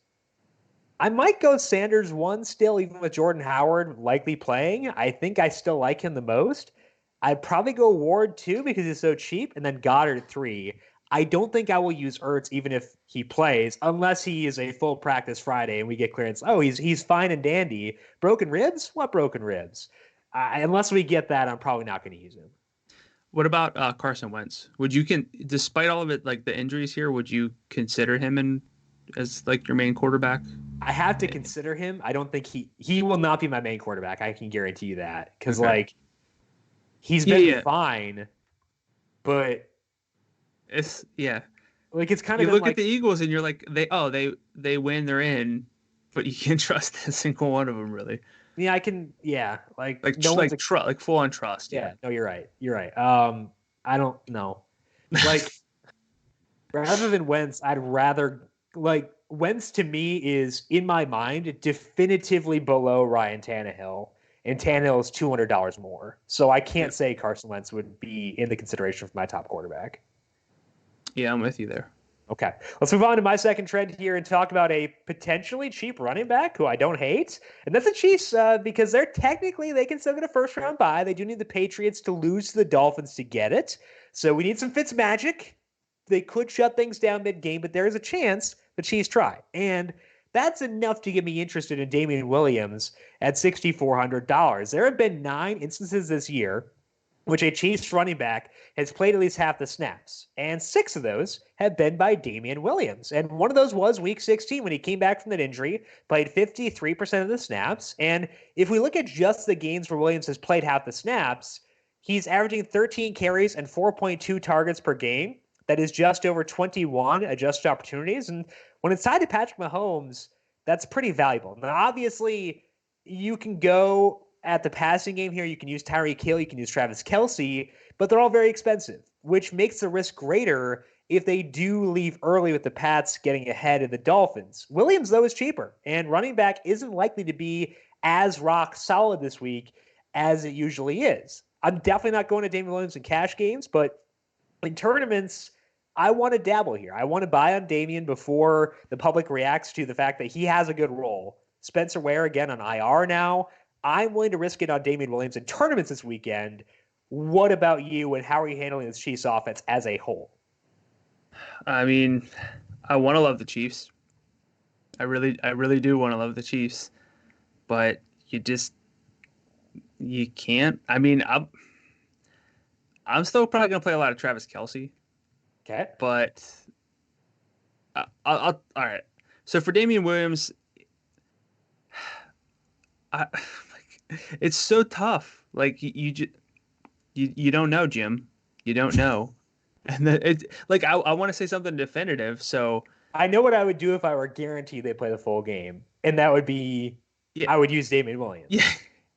I might go Sanders 1 still, even with Jordan Howard likely playing. I think I still like him the most. I'd probably go Ward 2 because he's so cheap, and then Goddard 3. I don't think I will use Ertz even if he plays, unless he is a full practice Friday and we get clearance. Oh, he's fine and dandy. Broken ribs? What broken ribs? Unless we get that, I'm probably not going to use him. What about Carson Wentz? Despite all of it, the injuries here, would you consider him as your main quarterback? I have to consider him. I don't think he will not be my main quarterback. I can guarantee you that because he's been fine, but it's it's kind of you look at the Eagles and you're they win, they're in, but you can't trust a single one of them really. Yeah, I can. Yeah, full on trust. Yeah, no, you're right. I don't know. Rather than Wentz, I'd rather Wentz to me is, in my mind, definitively below Ryan Tannehill, and Tannehill is $200 more. So I can't say Carson Wentz would be in the consideration for my top quarterback. Yeah, I'm with you there. Okay, let's move on to my second trend here and talk about a potentially cheap running back who I don't hate, and that's the Chiefs because they can still get a first-round bye. They do need the Patriots to lose to the Dolphins to get it, so we need some Fitzmagic. They could shut things down mid-game, but there is a chance the Chiefs try. And that's enough to get me interested in Damien Williams at $6,400. There have been 9 instances this year which a Chiefs running back has played at least half the snaps. And 6 of those have been by Damien Williams. And one of those was week 16 when he came back from that injury, played 53% of the snaps. And if we look at just the games where Williams has played half the snaps, he's averaging 13 carries and 4.2 targets per game. That is just over 21 adjusted opportunities. And when it's tied to Patrick Mahomes, that's pretty valuable. Now, obviously, you can go at the passing game here. You can use Tyreek Hill, you can use Travis Kelce, but they're all very expensive, which makes the risk greater if they do leave early with the Pats getting ahead of the Dolphins. Williams, though, is cheaper, and running back isn't likely to be as rock solid this week as it usually is. I'm definitely not going to Damien Williams in cash games, but in tournaments, I want to dabble here. I want to buy on Damien before the public reacts to the fact that he has a good role. Spencer Ware again on IR now. I'm willing to risk it on Damien Williams in tournaments this weekend. What about you, and how are you handling this Chiefs offense as a whole? I mean, I want to love the Chiefs. I really do want to love the Chiefs, but you can't. I mean, I'm still probably gonna play a lot of Travis Kelce. Okay, but I'll all right. So for Damien Williams, it's so tough. Like you don't know, Jim. You don't know. And then it's like I want to say something definitive. So I know what I would do if I were guaranteed they play the full game, and that would be I would use Damien Williams. Yeah.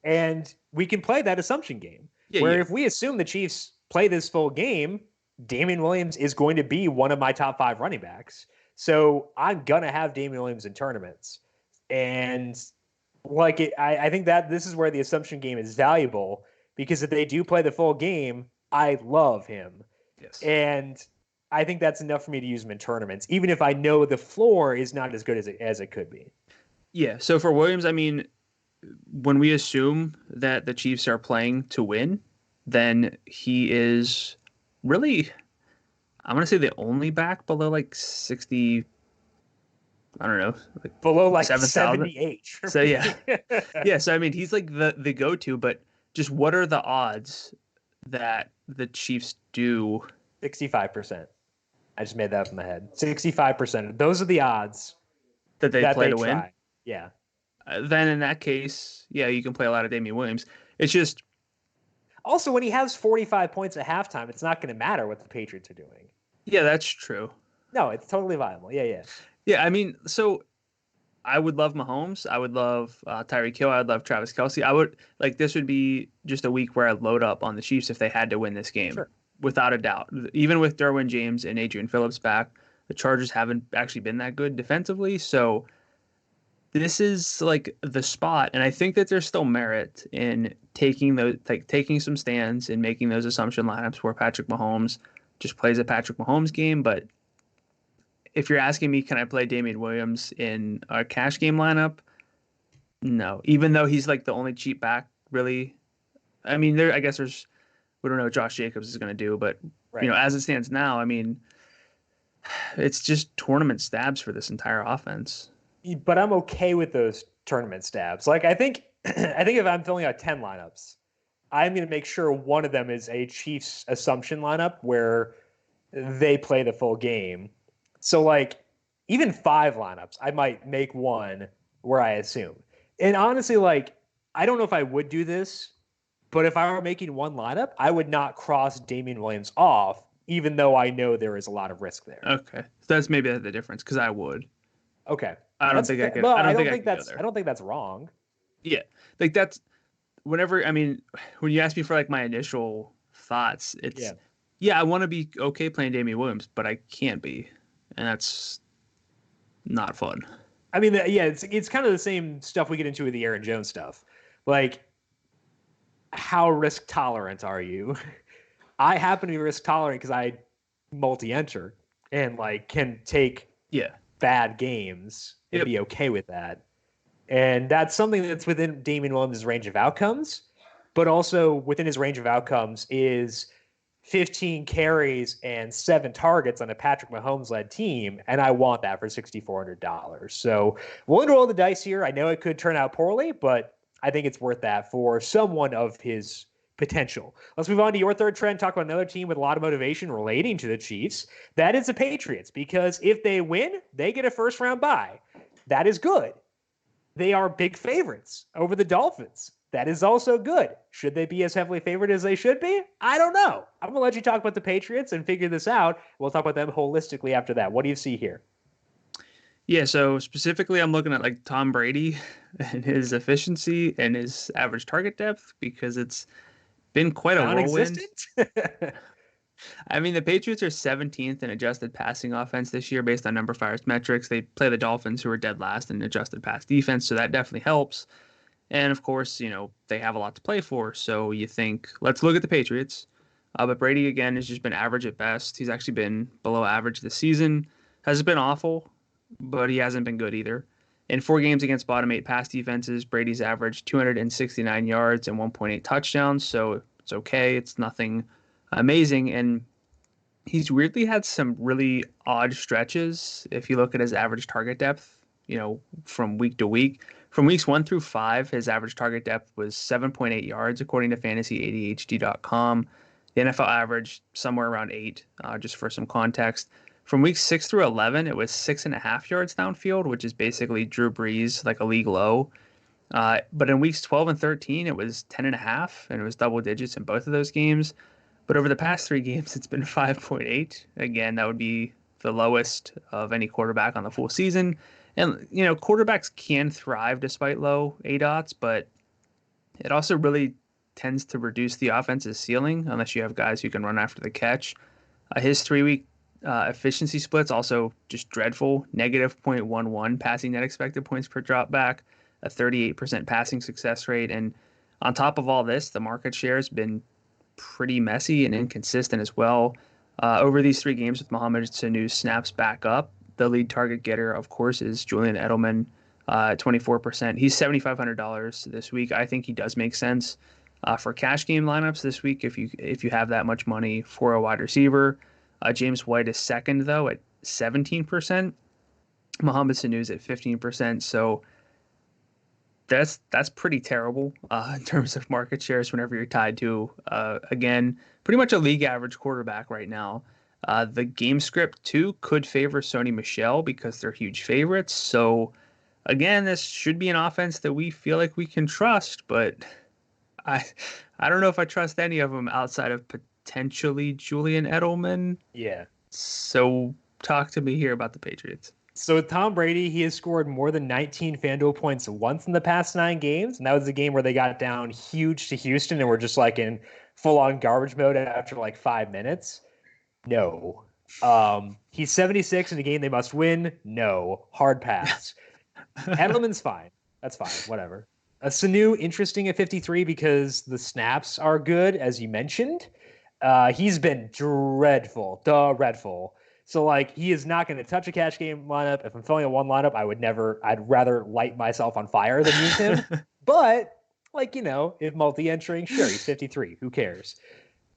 And we can play that assumption game where if we assume the Chiefs play this full game, Damien Williams is going to be one of my top 5 running backs. So I'm gonna have Damien Williams in tournaments, and I think that this is where the assumption game is valuable, because if they do play the full game, I love him. Yes. And I think that's enough for me to use him in tournaments, even if I know the floor is not as good as it could be. Yeah. So for Williams, I mean, when we assume that the Chiefs are playing to win, then he is really, I'm going to say the only back below like 60, I don't know, like below like 78. So yeah. Yeah. So I mean, he's like the go-to, but just what are the odds that the Chiefs do? 65%. I just made that up in my head. 65%. Those are the odds that they play to win. Yeah. Then in that case, yeah, you can play a lot of Damien Williams. It's just also when he has 45 points at halftime, it's not going to matter what the Patriots are doing. Yeah, that's true. No, it's totally viable. Yeah. Yeah, I mean, so I would love Mahomes. I would love Tyreek Hill. I would love Travis Kelce. I would this would be just a week where I'd load up on the Chiefs if they had to win this game. Sure. Without a doubt. Even with Derwin James and Adrian Phillips back, the Chargers haven't actually been that good defensively. So this is like the spot. And I think that there's still merit in taking some stands and making those assumption lineups where Patrick Mahomes just plays a Patrick Mahomes game. But if you're asking me, can I play Damien Williams in a cash game lineup? No. Even though he's like the only cheap back, really. I mean, we don't know what Josh Jacobs is going to do, but as it stands now, I mean, it's just tournament stabs for this entire offense. But I'm okay with those tournament stabs. Like I think if I'm filling out 10 lineups, I'm going to make sure one of them is a Chiefs assumption lineup where they play the full game. So like even 5 lineups, I might make one where I assume. And honestly, like I don't know if I would do this, but if I were making one lineup, I would not cross Damien Williams off, even though I know there is a lot of risk there. Okay, so that's maybe the difference, because I would. Okay, I don't think I could. Well, I don't think I don't think that's wrong. Yeah, like that's whenever. I mean, when you ask me for like my initial thoughts, it's I want to be okay playing Damien Williams, but I can't be, and that's not fun. I mean, it's kind of the same stuff we get into with the Aaron Jones stuff, like. How risk tolerant are you? I happen to be risk tolerant because I multi-enter and like can take bad games and be okay with that. And that's something that's within Damien Williams' range of outcomes, but also within his range of outcomes is 15 carries and 7 targets on a Patrick Mahomes-led team, and I want that for $6,400. So willing to roll the dice here. I know it could turn out poorly, but I think it's worth that for someone of his potential. Let's move on to your third trend. Talk about another team with a lot of motivation relating to the Chiefs. That is the Patriots, because if they win, they get a first round bye. That is good. They are big favorites over the Dolphins. That is also good. Should they be as heavily favored as they should be? I don't know. I'm going to let you talk about the Patriots and figure this out. We'll talk about them holistically after that. What do you see here? Yeah, so specifically, I'm looking at like Tom Brady and his efficiency and his average target depth, because it's been quite a whirlwind. I mean, the Patriots are 17th in adjusted passing offense this year based on number fires metrics. They play the Dolphins, who are dead last in adjusted pass defense, so that definitely helps. And of course, they have a lot to play for. So you think, let's look at the Patriots. But Brady, again, has just been average at best. He's actually been below average this season. Hasn't been awful, but he hasn't been good either. In 4 games against bottom 8 pass defenses, Brady's averaged 269 yards and 1.8 touchdowns. So it's okay. It's nothing amazing. And he's weirdly had some really odd stretches. If you look at his average target depth, from week to week, from weeks 1 through 5, his average target depth was 7.8 yards, according to fantasyadhd.com. The NFL average somewhere around 8, just for some context. From weeks 6 through 11, it was 6.5 yards downfield, which is basically Drew Brees, like a league low. But in weeks 12 and 13, it was 10.5, and it was double digits in both of those games. But over the past 3 games, it's been 5.8. Again, that would be the lowest of any quarterback on the full season. And, quarterbacks can thrive despite low ADOTs, but it also really tends to reduce the offense's ceiling unless you have guys who can run after the catch. His 3-week efficiency splits also just dreadful. Negative 0.11 passing net expected points per drop back, a 38% passing success rate. And on top of all this, the market share has been pretty messy and inconsistent as well. Over these 3 games with Mohamed Sanu snaps back up, the lead target getter, of course, is Julian Edelman, 24%. He's $7,500 this week. I think he does make sense for cash game lineups this week if you have that much money for a wide receiver. James White is second, though, at 17%. Mohamed Sanu is at 15%. So that's pretty terrible in terms of market shares whenever you're tied to, again, pretty much a league average quarterback right now. The game script, too, could favor Soni Michele because they're huge favorites. So, again, this should be an offense that we feel like we can trust, but I don't know if I trust any of them outside of potentially Julian Edelman. Yeah. So talk to me here about the Patriots. So with Tom Brady, he has scored more than 19 FanDuel points once in the past 9 games. And that was the game where they got down huge to Houston and were just like in full-on garbage mode after like 5 minutes. No. He's 76 in a game they must win. No. Hard pass. Edelman's fine. That's fine. Whatever. Sanu, interesting at 53 because the snaps are good, as you mentioned. He's been dreadful. So, like, he is not going to touch a cash game lineup. If I'm filling a 1 lineup, I'd rather light myself on fire than use him. But, like, if multi-entering, sure, he's 53. Who cares?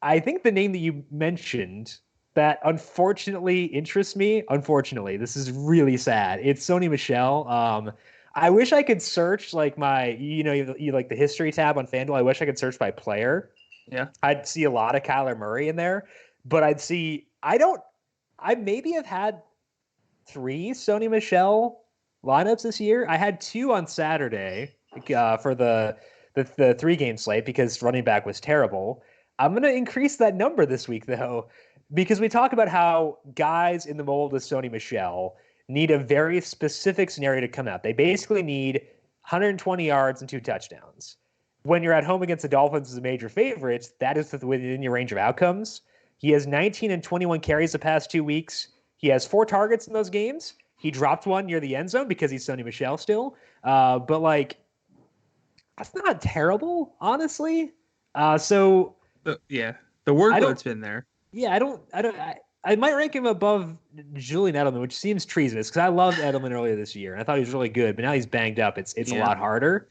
I think the name that you mentioned that unfortunately interests me, this is really sad. It's Soni Michele. I wish I could search, like, you like the history tab on FanDuel. I wish I could search by player. Yeah. I'd see a lot of Kyler Murray in there, but I maybe have had 3 Soni Michele lineups this year. I had 2 on Saturday for the 3-game slate because running back was terrible. I'm going to increase that number this week, though, because we talk about how guys in the mold of Soni Michele need a very specific scenario to come out. They basically need 120 yards and 2 touchdowns. When you're at home against the Dolphins as a major favorite, that is within your range of outcomes. He has 19 and 21 carries the past 2 weeks. He has 4 targets in those games. He dropped 1 near the end zone because he's Soni Michele still. But, like, that's not terrible, honestly. So yeah, the workload's been there. Yeah, I might rank him above Julian Edelman, which seems treasonous because I loved Edelman earlier this year and I thought he was really good, but now he's banged up. It's a lot harder.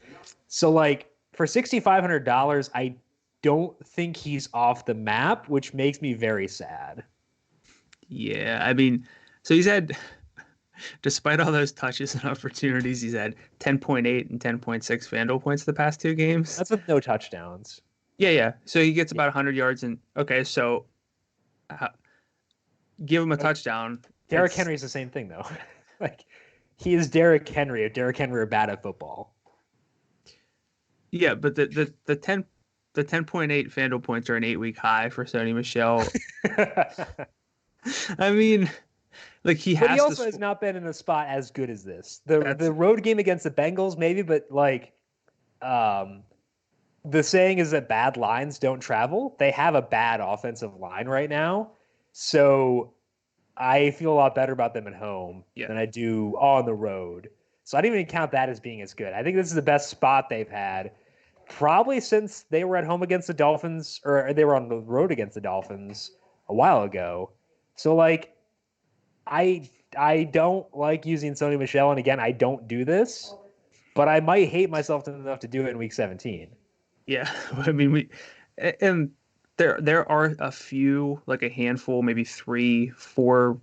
So, like, for $6,500, I don't think he's off the map, which makes me very sad. Yeah, I mean, so he's had, despite all those touches and opportunities, he's had 10.8 and 10.6 FanDuel points the past 2 games. That's with no touchdowns. Yeah. So he gets about 100 yards and okay, so give him a touchdown. Derrick Henry's the same thing though. Like he is Derrick Henry. If Derrick Henry are bad at football. Yeah, but the 10.8 FanDuel points are an 8-week high for Soni Michele. I mean, like he has. But he also has not been in a spot as good as this. The road game against the Bengals, maybe, but like, the saying is that bad lines don't travel. They have a bad offensive line right now, so I feel a lot better about them at home than I do on the road. So I didn't even count that as being as good. I think this is the best spot they've had, probably since they were at home against the Dolphins, or they were on the road against the Dolphins a while ago. So like, I don't like using Soni Michele, and again, I don't do this, but I might hate myself enough to do it in week 17. Yeah, I mean there are a few, like a handful, maybe 3-4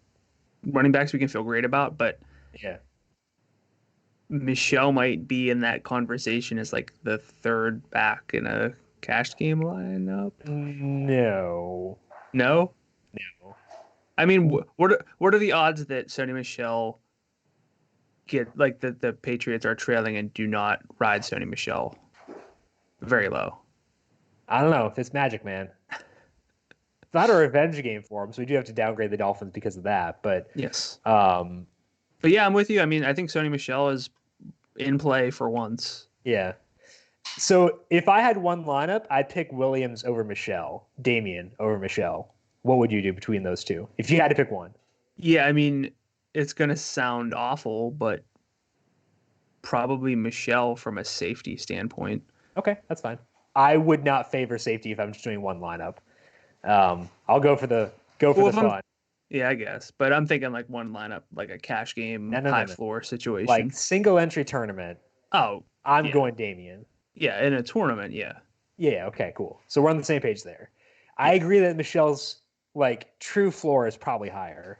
running backs we can feel great about, but yeah, Michele might be in that conversation as like the third back in a cash game lineup. No. I mean, what are the odds that Soni Michele get, like, the Patriots are trailing and do not ride Soni Michele? Very low. I don't know. It's Magic, man. It's not a revenge game for him, so we do have to downgrade the Dolphins because of that. But yes. But yeah, I'm with you. I mean, I think Soni Michele is in play for once. Yeah. So if I had one lineup, I'd pick Williams over Michele, Damien over Michele. What would you do between those two if you had to pick one? Yeah, I mean, it's going to sound awful, but probably Michele from a safety standpoint. Okay, that's fine. I would not favor safety if I'm just doing one lineup. I'll go for the fun. Yeah, I guess. But I'm thinking like one lineup, like a cash game, high floor situation. Like single entry tournament. Oh, I'm going Damien. Yeah, in a tournament, yeah. Yeah, okay, cool. So we're on the same page there. I agree that Michele's like true floor is probably higher,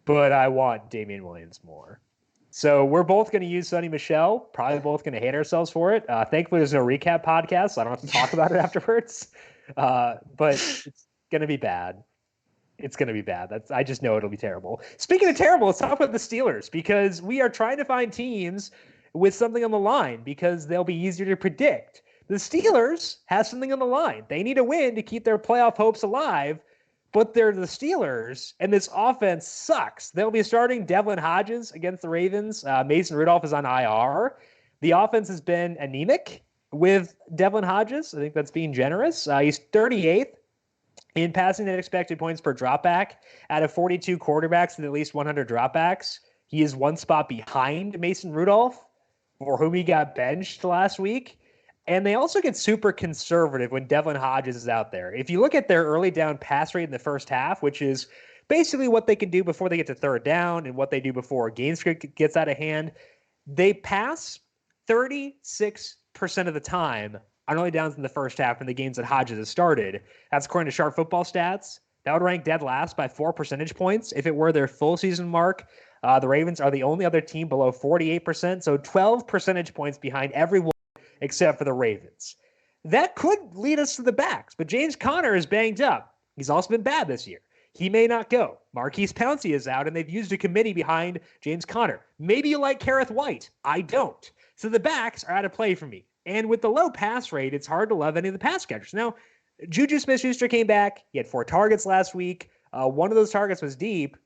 but I want Damian Williams more. So we're both going to use Soni Michele. Probably both going to hate ourselves for it. Thankfully, there's no recap podcast, so I don't have to talk about it afterwards. But it's going to be bad. It's going to be bad. I just know it'll be terrible. Speaking of terrible, let's talk about the Steelers, because we are trying to find teams with something on the line because they'll be easier to predict. The Steelers have something on the line. They need a win to keep their playoff hopes alive, but they're the Steelers, and this offense sucks. They'll be starting Devlin Hodges against the Ravens. Mason Rudolph is on IR. The offense has been anemic with Devlin Hodges. I think that's being generous. He's 38th in passing and expected points per dropback out of 42 quarterbacks with at least 100 dropbacks. He is one spot behind Mason Rudolph, for whom he got benched last week. And they also get super conservative when Devlin Hodges is out there. If you look at their early down pass rate in the first half, which is basically what they can do before they get to third down and what they do before a game script gets out of hand, they pass 36% of the time on early downs in the first half in the games that Hodges has started. That's according to Sharp Football Stats. That would rank dead last by 4 percentage points if it were their full season mark. The Ravens are the only other team below 48%, so 12 percentage points behind everyone except for the Ravens. That could lead us to the backs, but James Conner is banged up. He's also been bad this year. He may not go. Marquise Pouncey is out, and they've used a committee behind James Conner. Maybe you like Kareth White. I don't. So the backs are out of play for me. And with the low pass rate, it's hard to love any of the pass catchers. Now, Juju Smith-Schuster came back. He had 4 targets last week. One of those targets was deep,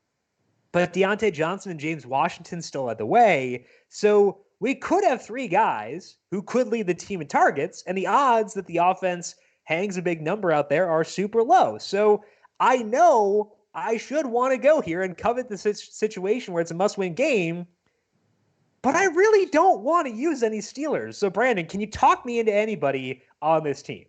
but Deontay Johnson and James Washington still led the way. So we could have 3 guys who could lead the team in targets, and the odds that the offense hangs a big number out there are super low. So I know I should want to go here and covet the situation where it's a must-win game, but I really don't want to use any Steelers. So, Brandon, can you talk me into anybody on this team?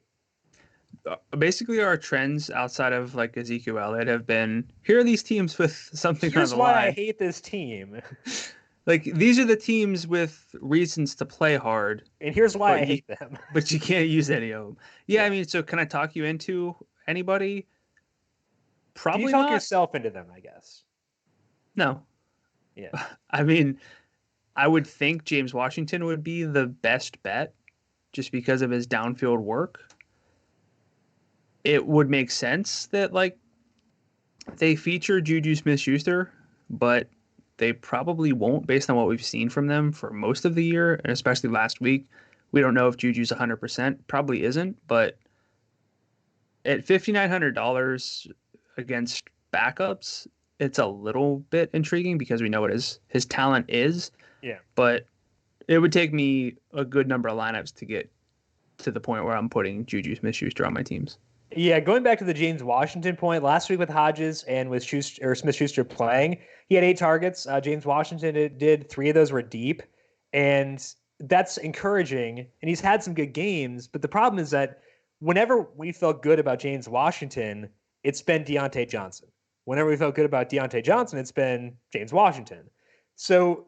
Basically, our trends outside of like Ezekiel Elliott have been, here are these teams with something Here's on the line. why I hate this team. Like, these are the teams with reasons to play hard. And here's why I hate them. But you can't use any of them. Yeah, I mean, so can I talk you into anybody? Probably you talk not. yourself into them, I guess. No. Yeah. I mean, I would think James Washington would be the best bet just because of his downfield work. it would make sense that like they feature Juju Smith-Schuster, but they probably won't based on what we've seen from them for most of the year, and especially last week. We don't know if Juju's 100%, probably isn't, but at $5,900 against backups, it's a little bit intriguing because we know what his talent is. Yeah. But it would take me a good number of lineups to get to the point where I'm putting Juju Smith-Schuster on my teams. Yeah, going back to the James Washington point, last week with Hodges and with Smith-Schuster playing, he had 8 targets. James Washington did 3 of those were deep, and that's encouraging. And he's had some good games, but the problem is that whenever we felt good about James Washington, it's been Deontay Johnson. Whenever we felt good about Deontay Johnson, it's been James Washington. So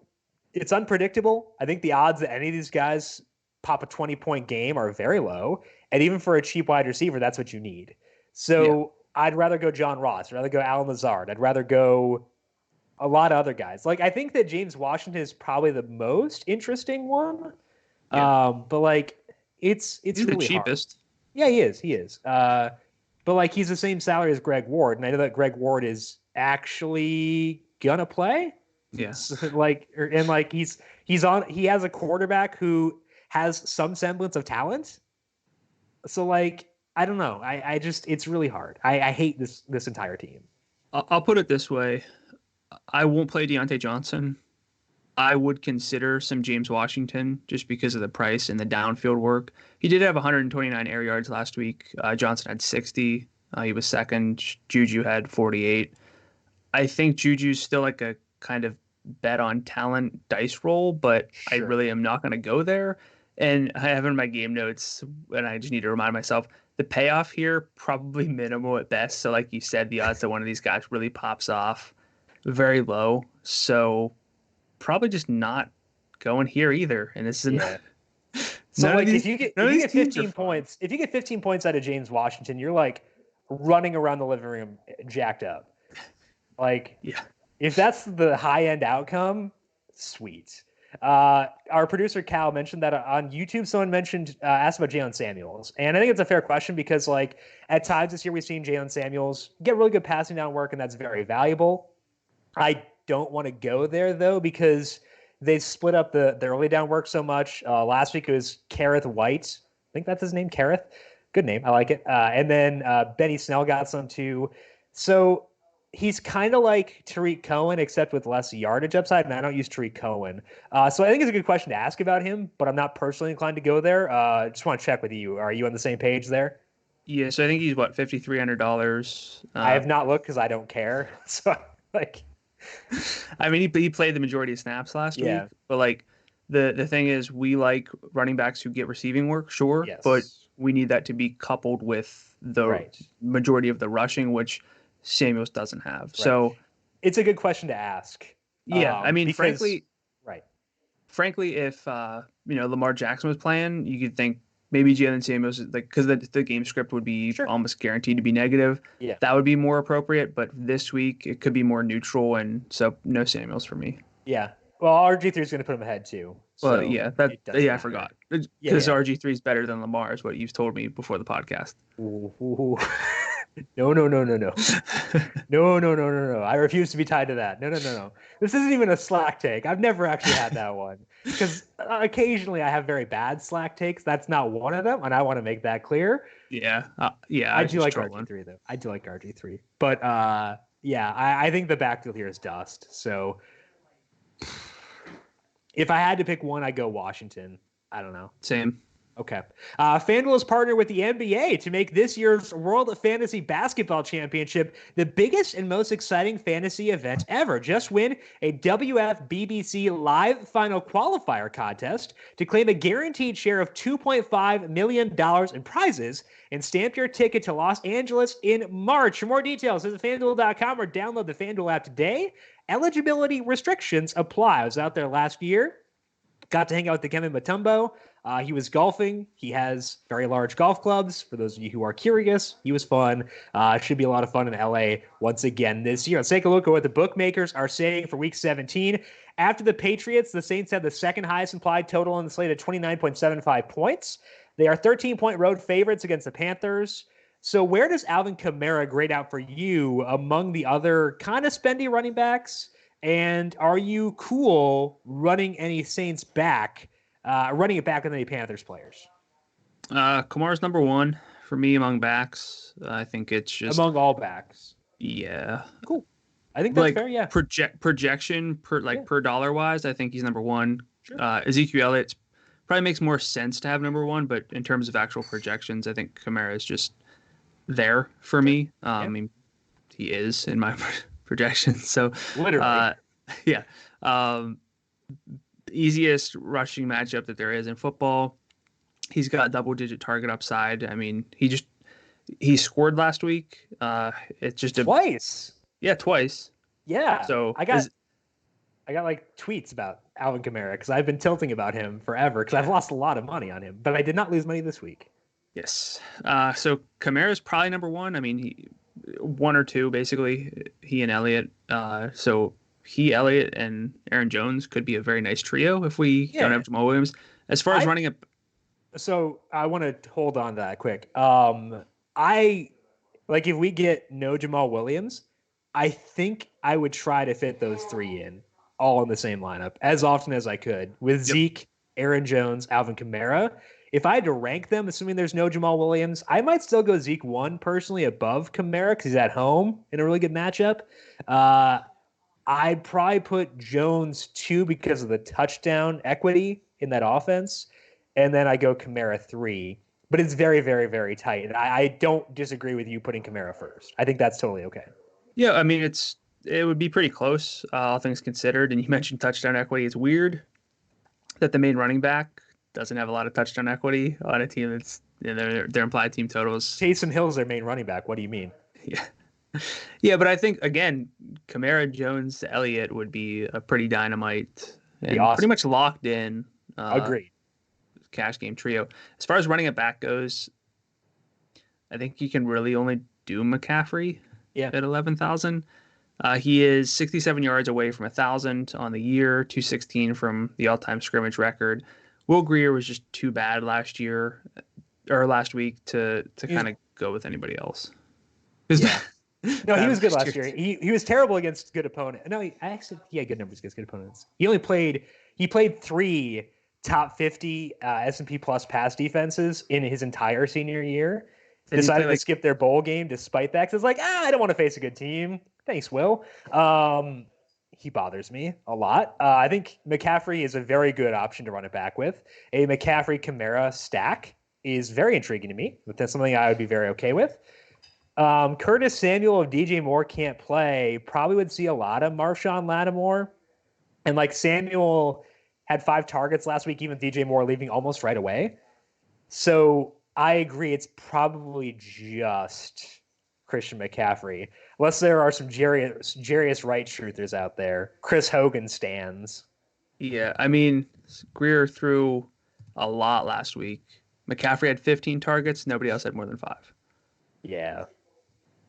it's unpredictable. I think the odds that any of these guys pop a 20-point game are very low. And even for a cheap wide receiver, that's what you need. So I'd rather go John Ross. I'd rather go Alan Lazard. I'd rather go a lot of other guys. Like, I think that James Washington is probably the most interesting one. Yeah. But like, it's He's really the cheapest. hard. Yeah, he is. But like, he's the same salary as Greg Ward, and I know that Greg Ward is actually gonna play. Yeah. So, he has a quarterback who has some semblance of talent. So like, I don't know. I just, it's really hard. I hate this entire team. I'll put it this way. I won't play Deontay Johnson. I would consider some James Washington just because of the price and the downfield work. He did have 129 air yards last week. Johnson had 60. He was second. Juju had 48. I think Juju's still like a kind of bet on talent dice roll, but sure. I really am not going to go there. And I have in my game notes, and I just need to remind myself, the payoff here, probably minimal at best. So like you said, the odds that one of these guys really pops off, very low. So probably just not going here either. And this is so like if you get 15 points, if you get 15 points out of James Washington, you're like running around the living room jacked up. Like, if that's the high end outcome, sweet. Our producer Cal mentioned that on YouTube, someone asked about Jalen Samuels, and I think it's a fair question because like at times this year we've seen Jalen Samuels get really good passing down work, and that's very valuable. I don't want to go there though because they split up the early down work so much. Last week it was Kareth White, I think that's his name, Kareth. Good name, I like it. And then Benny Snell got some too. So he's kind of like Tariq Cohen, except with less yardage upside, and I don't use Tariq Cohen. So I think it's a good question to ask about him, but I'm not personally inclined to go there. Just want to check with you. Are you on the same page there? Yeah, so I think he's, $5,300. I have not looked because I don't care. So, like... I mean, he played the majority of snaps last week, but like the thing is, we like running backs who get receiving work, sure, but we need that to be coupled with the majority of the rushing, which Samuels doesn't have. Right. So it's a good question to ask. Yeah, I mean, frankly, if Lamar Jackson was playing, you could think maybe Jalen Samuels, like, because the game script would be almost guaranteed to be negative. Yeah, that would be more appropriate. But this week it could be more neutral, and so no Samuels for me. Yeah, well, RG3 is going to put him ahead too. So well, I forgot because RG3 is better than Lamar, is what you've told me before the podcast. Ooh. No. No. I refuse to be tied to that. No. This isn't even a slack take. I've never actually had that one because occasionally I have very bad slack takes. That's not one of them, and I want to make that clear. Yeah. I do like RG3 though. I do like RG3, but I think the backfield here is dust. So if I had to pick one, I'd go Washington. I don't know. Same. Okay. FanDuel is partnered with the NBA to make this year's World Fantasy Basketball Championship the biggest and most exciting fantasy event ever. Just win a WFBBC Live Final Qualifier contest to claim a guaranteed share of $2.5 million in prizes and stamp your ticket to Los Angeles in March. For more details, visit FanDuel.com or download the FanDuel app today. Eligibility restrictions apply. I was out there last year. Got to hang out with Dikembe Mutombo. He was golfing. He has very large golf clubs. For those of you who are curious, he was fun. It should be a lot of fun in LA once again this year. Let's take a look at what the bookmakers are saying for Week 17. After the Patriots, the Saints have the second highest implied total on the slate at 29.75 points. They are 13-point road favorites against the Panthers. So where does Alvin Kamara grade out for you among the other kind of spendy running backs? And are you cool running any Saints back, running it back with any Panthers players? Kamara's number one for me among backs. I think it's just among all backs. Yeah. Cool. I think that's fair. Yeah. Projection per dollar wise, I think he's number one. Sure. Ezekiel Elliott probably makes more sense to have number one, but in terms of actual projections, I think Camara is just there for me. I mean, he is in my projections. So literally, yeah. Easiest rushing matchup that there is in football. He's got double-digit target upside. I mean, he scored last week. It's just twice. Twice. Yeah. So I got like tweets about Alvin Kamara because I've been tilting about him forever because I've lost a lot of money on him, but I did not lose money this week. Yes. So Kamara is probably number one. I mean, one or two basically. He and Elliott. So Elliott, and Aaron Jones could be a very nice trio if we don't have Jamaal Williams. As far as running it. So I want to hold on to that quick. I like if we get no Jamaal Williams, I think I would try to fit those three in all in the same lineup as often as I could with Zeke, Aaron Jones, Alvin Kamara. If I had to rank them, assuming there's no Jamaal Williams, I might still go Zeke 1 personally above Kamara because he's at home in a really good matchup. I'd probably put Jones 2 because of the touchdown equity in that offense. And then I go Kamara 3. But it's very, very, very tight. And I don't disagree with you putting Kamara first. I think that's totally okay. Yeah, I mean, it would be pretty close, all things considered. And you mentioned touchdown equity. It's weird that the main running back doesn't have a lot of touchdown equity on a team that's their implied team totals. Taysom Hill's their main running back. What do you mean? Yeah. Yeah, but I think, again, Kamara, Jones, Elliott would be a pretty dynamite and awesome. Pretty much locked in. Agreed. Cash game trio. As far as running it back goes, I think you can really only do McCaffrey at 11,000. He is 67 yards away from 1,000 on the year, 216 from the all-time scrimmage record. Will Grier was just too bad last week to kind of go with anybody else. Yeah. No, he was good last year. He was terrible against good opponents. No, he had good numbers against good opponents. He played 3 top 50 S&P plus pass defenses in his entire senior year. Decided to skip their bowl game despite that. 'Cause it's like, I don't want to face a good team. Thanks, Will. He bothers me a lot. I think McCaffrey is a very good option to run it back with. A McCaffrey-Kamara stack is very intriguing to me. But that's something I would be very okay with. Curtis Samuel, if DJ Moore can't play, probably would see a lot of Marshawn Lattimore. And like Samuel had 5 targets last week, even DJ Moore leaving almost right away. So I agree, it's probably just Christian McCaffrey. Unless there are some Jarius Wright truthers out there. Chris Hogan stands. Yeah, I mean, Grier threw a lot last week. McCaffrey had 15 targets. Nobody else had more than 5. Yeah.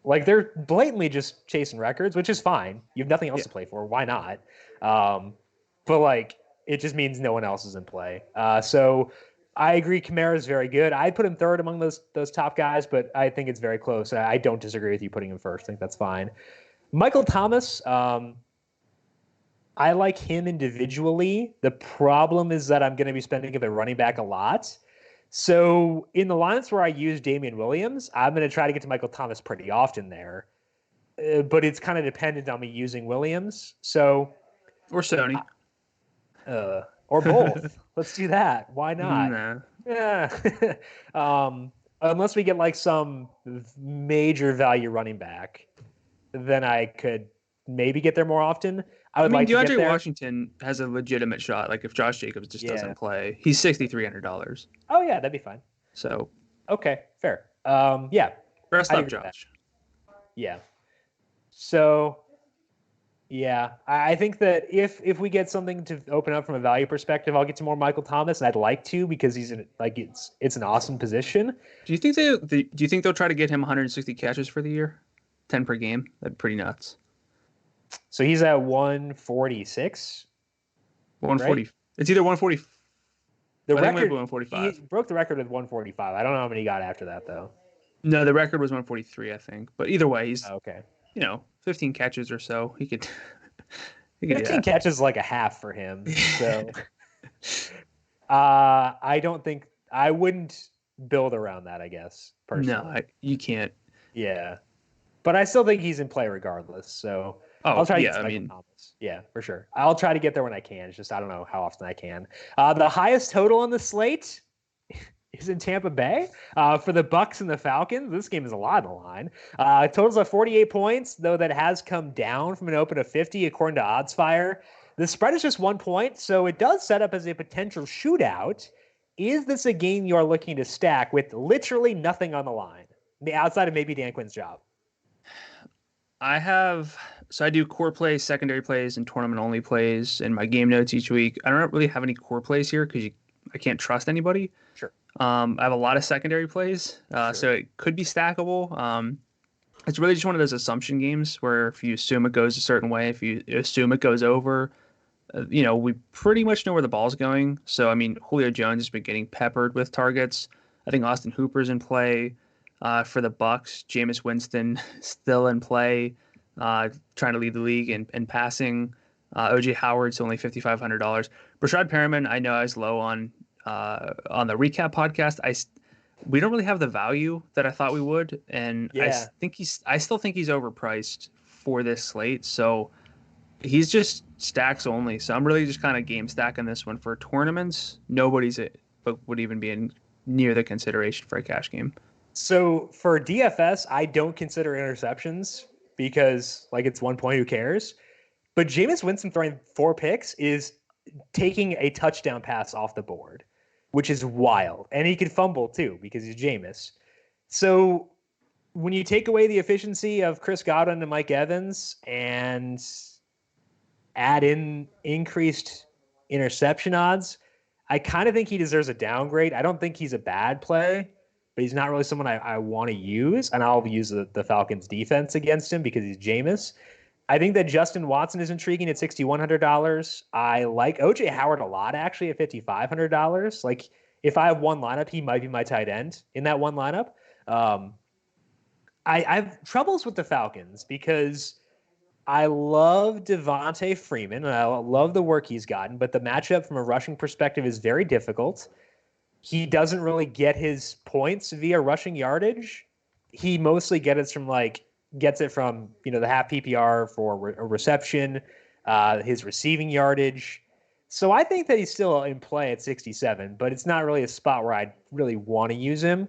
Like, they're blatantly just chasing records, which is fine. You have nothing else to play for. Why not? But, like, it just means no one else is in play. So I agree Kamara is very good. I'd put him third among those top guys, but I think it's very close. I don't disagree with you putting him first. I think that's fine. Michael Thomas, I like him individually. The problem is that I'm going to be spending him at running back a lot. So in the lines where I use Damian Williams, I'm going to try to get to Michael Thomas pretty often there. But it's kind of dependent on me using Williams. So or Sony. Or both. Let's do that. Why not? Nah. Yeah. Unless we get like some major value running back, then I could maybe get there more often. I mean, DeAndre Washington has a legitimate shot. Like if Josh Jacobs just doesn't play, he's $6,300. Oh yeah, that'd be fine. So okay, fair. Yeah. Rest up, Josh. Yeah. So yeah, I think that if we get something to open up from a value perspective, I'll get to more Michael Thomas, and I'd like to because he's it's an awesome position. Do you think they'll try to get him 160 catches for the year, 10 per game? That'd be pretty nuts. So he's at 146. 140. Right? It's either 140. The record 145. He broke the record with 145. I don't know how many he got after that though. No, the record was 143, I think. But either way, he's, Okay. 15 catches or so. He could he could do 15 that. catches like a half for him. So I don't think I wouldn't build around that, I guess, No, personally. you can't. Yeah. But I still think he's in play regardless. So I'll Oh, try to get yeah, to Michael Thomas. Yeah, for sure. I'll try to get there when I can. It's just I don't know how often I can. The highest total on the slate is in Tampa Bay for the Bucks and the Falcons. This game is a lot on the line. Totals of 48 points, though that has come down from an open of 50 according to OddsFire. The spread is just 1 point, so it does set up as a potential shootout. Is this a game you are looking to stack with literally nothing on the line, outside of maybe Dan Quinn's job? I do core plays, secondary plays, and tournament only plays in my game notes each week. I don't really have any core plays here because I can't trust anybody. Sure. I have a lot of secondary plays, so it could be stackable. It's really just one of those assumption games where if you assume it goes a certain way, if you assume it goes over, we pretty much know where the ball's going. So, I mean, Julio Jones has been getting peppered with targets. I think Austin Hooper's in play for the Bucks. Jameis Winston still in play, trying to lead the league in passing. OJ Howard's only $5,500. Brashad Perriman, I know I was low on the recap podcast. We don't really have the value that I thought we would, and Yeah. I still think he's overpriced for this slate. So he's just stacks only. So I'm really just kind of game stacking this one for tournaments. Nobody's would even be near the consideration for a cash game. So for DFS, I don't consider interceptions because it's 1 point. Who cares? But Jameis Winston throwing 4 picks is taking a touchdown pass off the board, which is wild. And he could fumble too because he's Jameis. So when you take away the efficiency of Chris Godwin and Mike Evans and add in increased interception odds, I kind of think he deserves a downgrade. I don't think he's a bad play, but he's not really someone I want to use. And I'll use the Falcons defense against him because he's Jameis. I think that Justin Watson is intriguing at $6,100. I like OJ Howard a lot, actually, at $5,500. If I have one lineup, he might be my tight end in that one lineup. I have troubles with the Falcons because I love Devontae Freeman, and I love the work he's gotten, but the matchup from a rushing perspective is very difficult. He doesn't really get his points via rushing yardage. He mostly gets it from the half PPR for a reception, his receiving yardage. So I think that he's still in play at 67, but it's not really a spot where I really want to use him.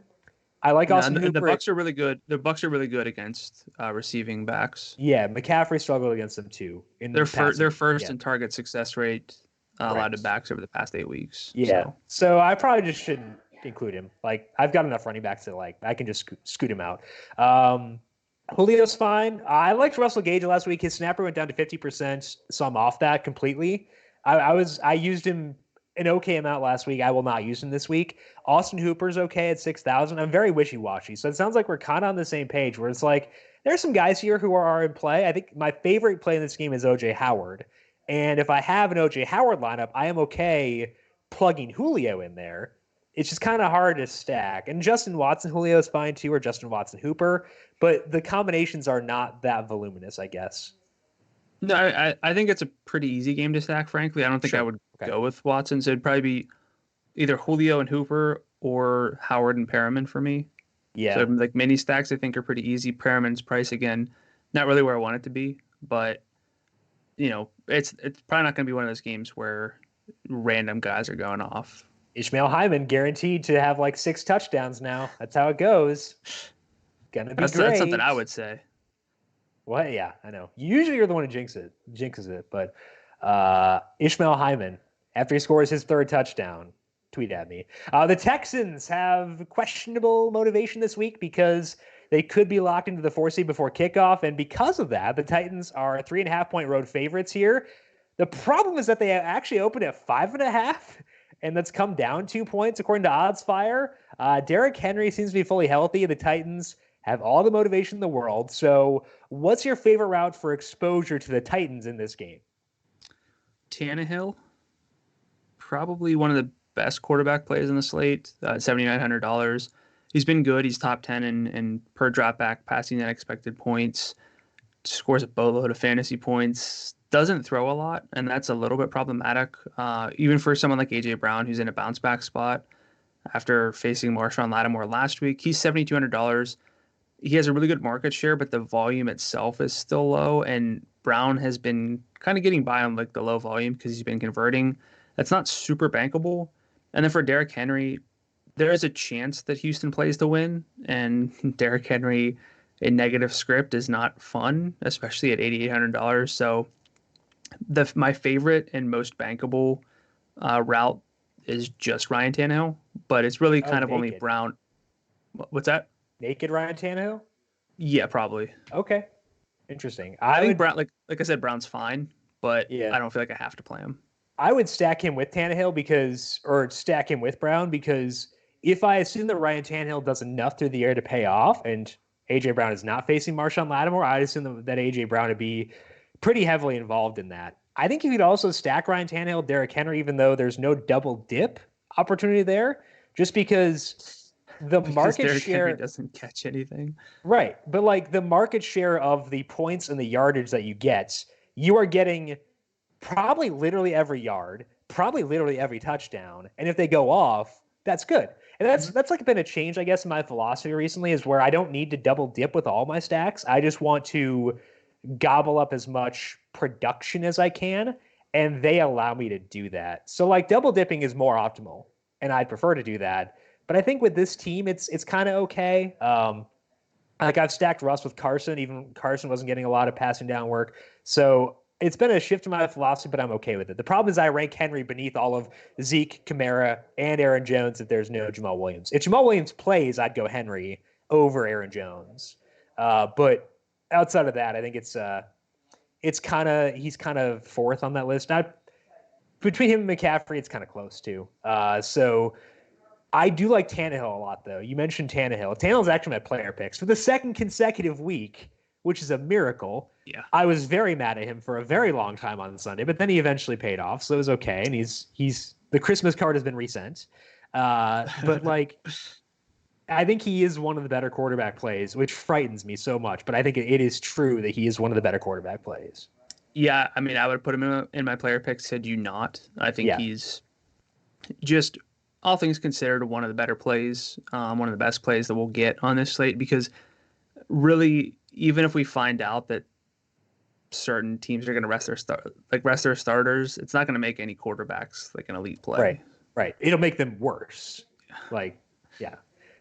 I like Austin Hooper. The Bucks are really good. The Bucks are really good against receiving backs. Yeah, McCaffrey struggled against them too. They're first in target success rate allowed to backs over the past 8 weeks. Yeah, so I probably just shouldn't include him. I've got enough running backs that I can just scoot him out. Julio's fine. I liked Russell Gage last week. His snapper went down to 50%, so I'm off that completely. I used him an okay amount last week. I will not use him this week. Austin Hooper's okay at 6,000. I'm very wishy-washy. So it sounds like we're kind of on the same page where it's there's some guys here who are in play. I think my favorite play in this game is OJ Howard. And if I have an OJ Howard lineup, I am okay plugging Julio in there. It's just kind of hard to stack. And Justin Watson, Julio is fine too, or Justin Watson, Hooper. But the combinations are not that voluminous, I guess. No, I think it's a pretty easy game to stack, frankly. I don't think I would go with Watson. So it'd probably be either Julio and Hooper or Howard and Perriman for me. Yeah. So mini stacks I think are pretty easy. Perriman's price, again, not really where I want it to be. But, it's probably not going to be one of those games where random guys are going off. Ishmael Hyman guaranteed to have 6 touchdowns now. That's how it goes. Gonna be great. That's something I would say. What? Yeah, I know. Usually you're the one who jinxes it. But Ishmael Hyman, after he scores his 3rd touchdown, tweet at me. The Texans have questionable motivation this week because they could be locked into the 4 seed before kickoff. And because of that, the Titans are 3.5-point road favorites here. The problem is that they actually opened at 5.5, and that's come down 2 points according to OddsFire. Derrick Henry seems to be fully healthy. The Titans have all the motivation in the world. So what's your favorite route for exposure to the Titans in this game? Tannehill, probably one of the best quarterback plays in the slate, $7,900. He's been good. He's top 10 in per drop back passing net expected points, scores a boatload of fantasy points, doesn't throw a lot, and that's a little bit problematic. Even for someone like A.J. Brown, who's in a bounce back spot after facing Marshawn Lattimore last week. He's $7,200. He has a really good market share, but the volume itself is still low, and Brown has been kind of getting by on like the low volume because he's been converting. That's not super bankable. And then for Derrick Henry, there is a chance that Houston plays to win, and Derrick Henry, a negative script, is not fun, especially at $8,800. So my favorite and most bankable route is just Ryan Tannehill, but it's really kind of only Brown. What's that? Naked Ryan Tannehill? Yeah, probably. Okay. Interesting. I think Brown, like I said, Brown's fine, but yeah. I don't feel like I have to play him. I would stack him with Tannehill or stack him with Brown, because if I assume that Ryan Tannehill does enough through the air to pay off and A.J. Brown is not facing Marshawn Lattimore, I'd assume that A.J. Brown would be pretty heavily involved in that. I think you could also stack Ryan Tannehill, Derrick Henry, even though there's no double dip opportunity there, just because market Derrick share Henry doesn't catch anything. Right. But like the market share of the points and the yardage that you get, you are getting probably literally every yard, probably literally every touchdown. And if they go off, that's good. And that's like been a change, I guess, in my philosophy recently, is where I don't need to double dip with all my stacks. I just want to gobble up as much production as I can, and they allow me to do that. So like double dipping is more optimal, and I'd prefer to do that. But I think with this team, it's kind of okay. Like I've stacked Russ with Carson. Even Carson wasn't getting a lot of passing down work. So it's been a shift in my philosophy, but I'm okay with it. The problem is I rank Henry beneath all of Zeke, Camara, and Aaron Jones if there's no Jamaal Williams. If Jamaal Williams plays, I'd go Henry over Aaron Jones. But outside of that, I think he's kind of fourth on that list. Not between him and McCaffrey, it's kind of close too. So I do like Tannehill a lot, though. You mentioned Tannehill. Tannehill's actually my player picks for the second consecutive week, which is a miracle. Yeah, I was very mad at him for a very long time on Sunday, but then he eventually paid off, so it was okay. And he's the Christmas card has been resent. But like, I think he is one of the better quarterback plays, which frightens me so much. But I think it is true that he is one of the better quarterback plays. Yeah, I mean, I would put him in my player picks. Had you not, I think he's just, all things considered, one of the better plays, one of the best plays that we'll get on this slate, because really, even if we find out that certain teams are going to rest their starters, it's not going to make any quarterbacks like an elite play. Right. It'll make them worse. Yeah.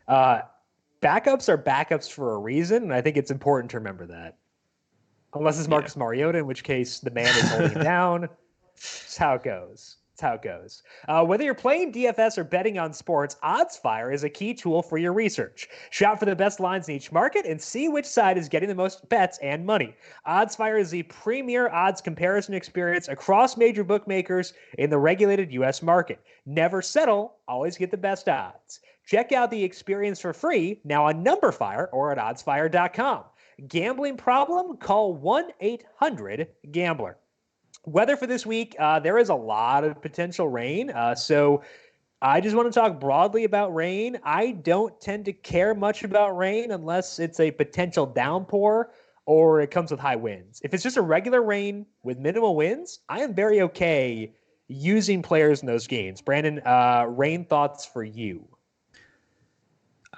Backups are backups for a reason, and I think it's important to remember that. Unless it's Marcus Mariota, in which case the man is holding him down. It's how it goes. Whether you're playing DFS or betting on sports, OddsFire is a key tool for your research. Shop for the best lines in each market and see which side is getting the most bets and money. OddsFire is the premier odds comparison experience across major bookmakers in the regulated U.S. market. Never settle, always get the best odds. Check out the experience for free now on NumberFire or at oddsfire.com. Gambling problem? Call 1-800-GAMBLER. Weather for this week, there is a lot of potential rain. So I just want to talk broadly about rain. I don't tend to care much about rain unless it's a potential downpour or it comes with high winds. If it's just a regular rain with minimal winds, I am very okay using players in those games. Brandon, rain thoughts for you?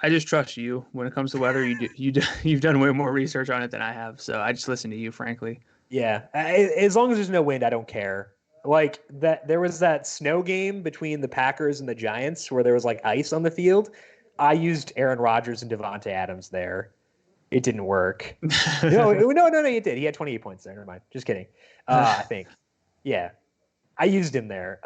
I just trust you when it comes to weather. You've done way more research on it than I have, so I just listen to you, frankly. Yeah, as long as there's no wind, I don't care. Like that, there was that snow game between the Packers and the Giants where there was like ice on the field. I used Aaron Rodgers and Devontae Adams there. It didn't work. No, it did. He had 28 points there. Never mind. Just kidding. I think. Yeah, I used him there.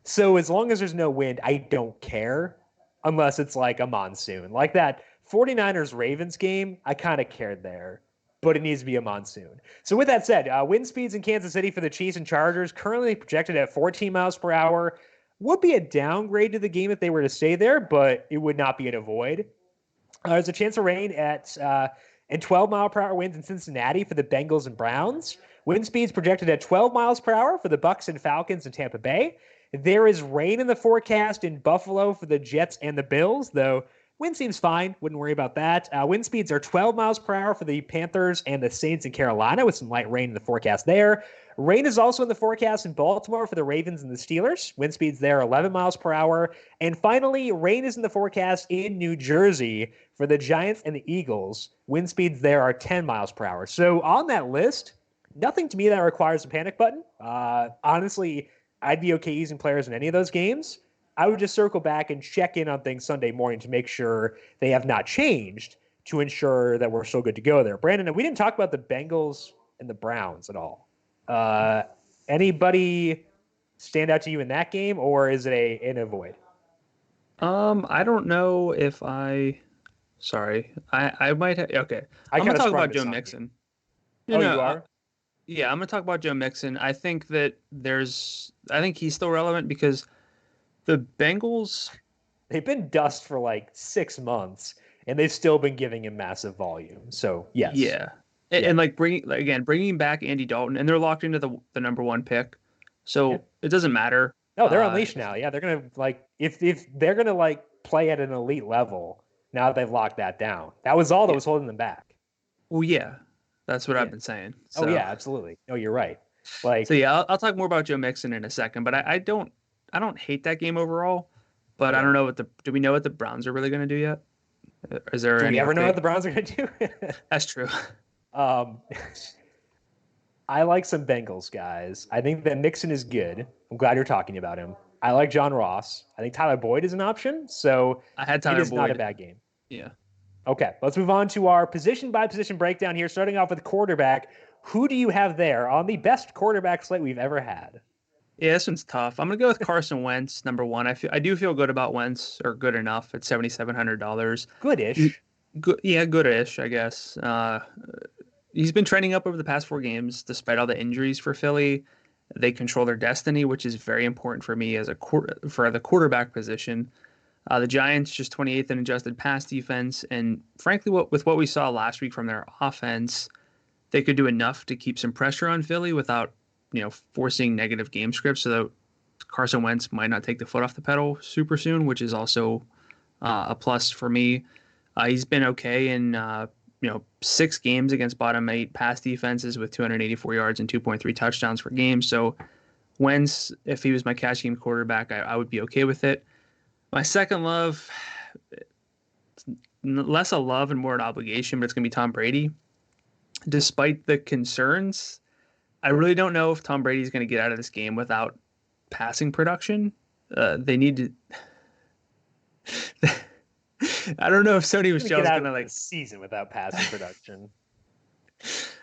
So as long as there's no wind, I don't care unless it's like a monsoon. Like that 49ers-Ravens game, I kind of cared there, but it needs to be a monsoon. So with that said, wind speeds in Kansas City for the Chiefs and Chargers currently projected at 14 miles per hour. Would be a downgrade to the game if they were to stay there, but it would not be an avoid. There's a chance of rain and 12 mile per hour winds in Cincinnati for the Bengals and Browns. Wind speeds projected at 12 miles per hour for the Bucks and Falcons in Tampa Bay. There is rain in the forecast in Buffalo for the Jets and the Bills, though Wind seems fine. Wouldn't worry about that. Wind speeds are 12 miles per hour for the Panthers and the Saints in Carolina with some light rain in the forecast there. Rain is also in the forecast in Baltimore for the Ravens and the Steelers. Wind speeds there 11 miles per hour. And finally, rain is in the forecast in New Jersey for the Giants and the Eagles. Wind speeds there are 10 miles per hour. So on that list, nothing to me that requires a panic button. Honestly, I'd be okay using players in any of those games. I would just circle back and check in on things Sunday morning to make sure they have not changed to ensure that we're still good to go there. Brandon, we didn't talk about the Bengals and the Browns at all. Anybody stand out to you in that game, or is it an avoid? I don't know if I might have, okay. I'm going to talk about Joe Mixon. You are? Yeah, I'm going to talk about Joe Mixon. I think he's still relevant because the Bengals, they've been dust for like 6 months and they've still been giving him massive volume. So yes. Yeah. And like bringing back Andy Dalton, and they're locked into the number 1 pick. So it doesn't matter. No, they're unleashed now. Yeah. They're going to if they're going to play at an elite level now that they've locked that down. That was all that was holding them back. Well, yeah, that's what I've been saying. So. Oh yeah, absolutely. No, you're right. I'll talk more about Joe Mixon in a second, but I don't hate that game overall, but I don't know do we know what the Browns are really going to do yet? Is there do we ever know what the Browns are going to do? That's true. I like some Bengals guys. I think that Mixon is good. I'm glad you're talking about him. I like John Ross. I think Tyler Boyd is an option. So I had Tyler Boyd. It is not a bad game. Yeah. Okay, let's move on to our position by position breakdown here, starting off with quarterback. Who do you have there on the best quarterback slate we've ever had? Yeah, this one's tough. I'm gonna go with Carson Wentz, number 1. I do feel good about Wentz, or good enough at $7,700. Goodish. Good, yeah, goodish, I guess. He's been trending up over the past 4 games, despite all the injuries for Philly. They control their destiny, which is very important for me for the quarterback position. The Giants just 28th in adjusted pass defense, and frankly, with what we saw last week from their offense, they could do enough to keep some pressure on Philly without forcing negative game scripts, so that Carson Wentz might not take the foot off the pedal super soon, which is also a plus for me. He's been okay in 6 games against bottom 8 pass defenses with 284 yards and 2.3 touchdowns per game. So Wentz, if he was my cash game quarterback, I would be okay with it. My second love, less a love and more an obligation, but it's going to be Tom Brady. Despite the concerns, I really don't know if Tom Brady is going to get out of this game without passing production. They need to. I don't know if Soni Michele is going to season without passing production.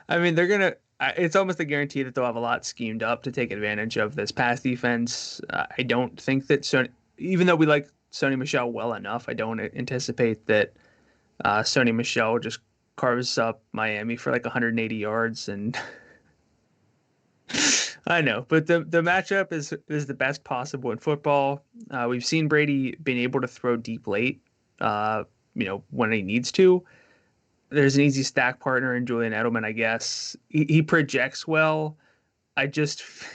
I mean, they're going to. It's almost a guarantee that they'll have a lot schemed up to take advantage of this pass defense. I don't think that Soni, even though we like Soni Michele well enough, I don't anticipate that Soni Michele just carves up Miami for 180 yards and. I know, but the matchup is the best possible in football. We've seen Brady being able to throw deep late, when he needs to. There's an easy stack partner in Julian Edelman, I guess. He projects well. I just feel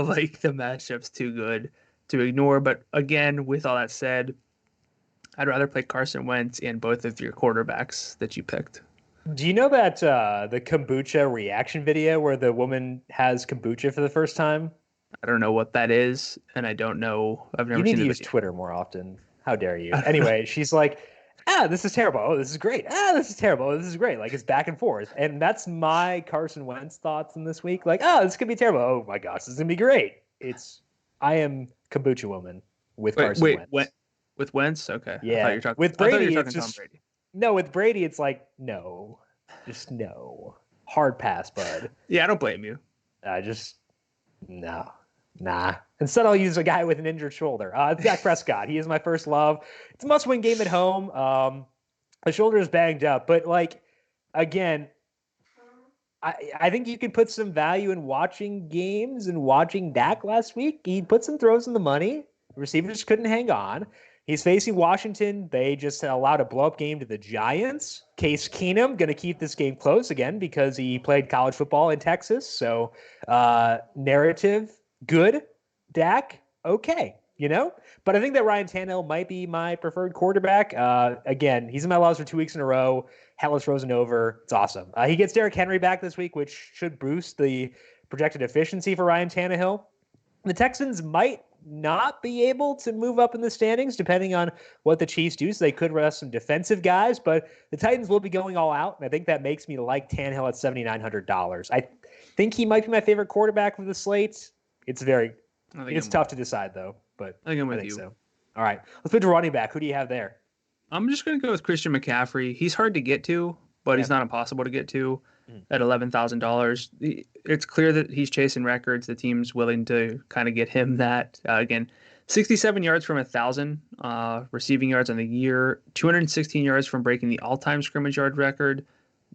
like the matchup's too good to ignore. But again, with all that said, I'd rather play Carson Wentz and both of your quarterbacks that you picked. Do you know that the kombucha reaction video where the woman has kombucha for the first time? I don't know what that is, and I don't know. I've never seen it. You need to use Twitter more often. How dare you? Anyway, she's like, this is terrible. Oh, this is great. This is terrible. Oh, this is great. It's back and forth. And that's my Carson Wentz thoughts in this week. This could be terrible. Oh, my gosh, this is going to be great. I am kombucha woman with Carson Wentz. With Wentz? Okay. Yeah. With Brady, it's just... Tom Brady. No, with Brady, it's no. Just no. Hard pass, bud. Yeah, I don't blame you. No. Nah. Instead, I'll use a guy with an injured shoulder. It's Dak Prescott. He is my first love. It's a must-win game at home. The shoulder is banged up. But, again, I think you can put some value in watching games and watching Dak last week. He put some throws in the money. Receivers couldn't hang on. He's facing Washington. They just allowed a blow-up game to the Giants. Case Keenum going to keep this game close again because he played college football in Texas. So narrative, good. Dak, okay. But I think that Ryan Tannehill might be my preferred quarterback. Again, he's in my loss for 2 weeks in a row. Hellas frozen over. It's awesome. He gets Derrick Henry back this week, which should boost the projected efficiency for Ryan Tannehill. The Texans might not be able to move up in the standings depending on what the Chiefs do. So they could rest some defensive guys, but the Titans will be going all out. And I think that makes me like Tannehill at $7,900. I think he might be my favorite quarterback of the slate. It's tough to decide though, but I think I'm with you. So. All right, let's move to running back. Who do you have there? I'm just going to go with Christian McCaffrey. He's hard to get to, but he's not impossible to get to at $11,000. It's clear that he's chasing records. The team's willing to kind of get him that. Again, 67 yards from 1,000 receiving yards on the year, 216 yards from breaking the all-time scrimmage yard record,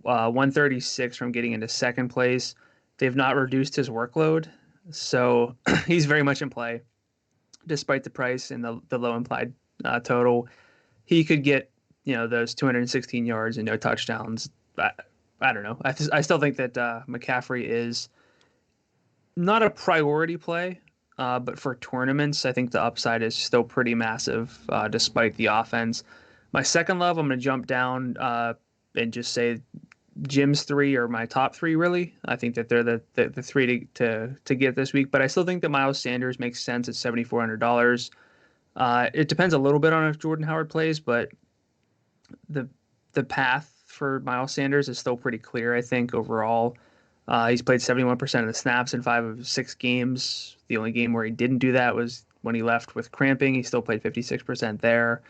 136 from getting into second place. They've not reduced his workload, so he's very much in play, despite the price and the low implied total. He could get those 216 yards and no touchdowns. I don't know. I still think that McCaffrey is not a priority play, but for tournaments, I think the upside is still pretty massive, despite the offense. My second love, I'm going to jump down and just say Jim's three are my top three, really. I think that they're the three to get this week, but I still think that Miles Sanders makes sense at $7,400. It depends a little bit on if Jordan Howard plays, but the path for Miles Sanders is still pretty clear, I think, overall. He's played 71% of the snaps in 5 of 6 games. The only game where he didn't do that was when he left with cramping. He still played 56% there.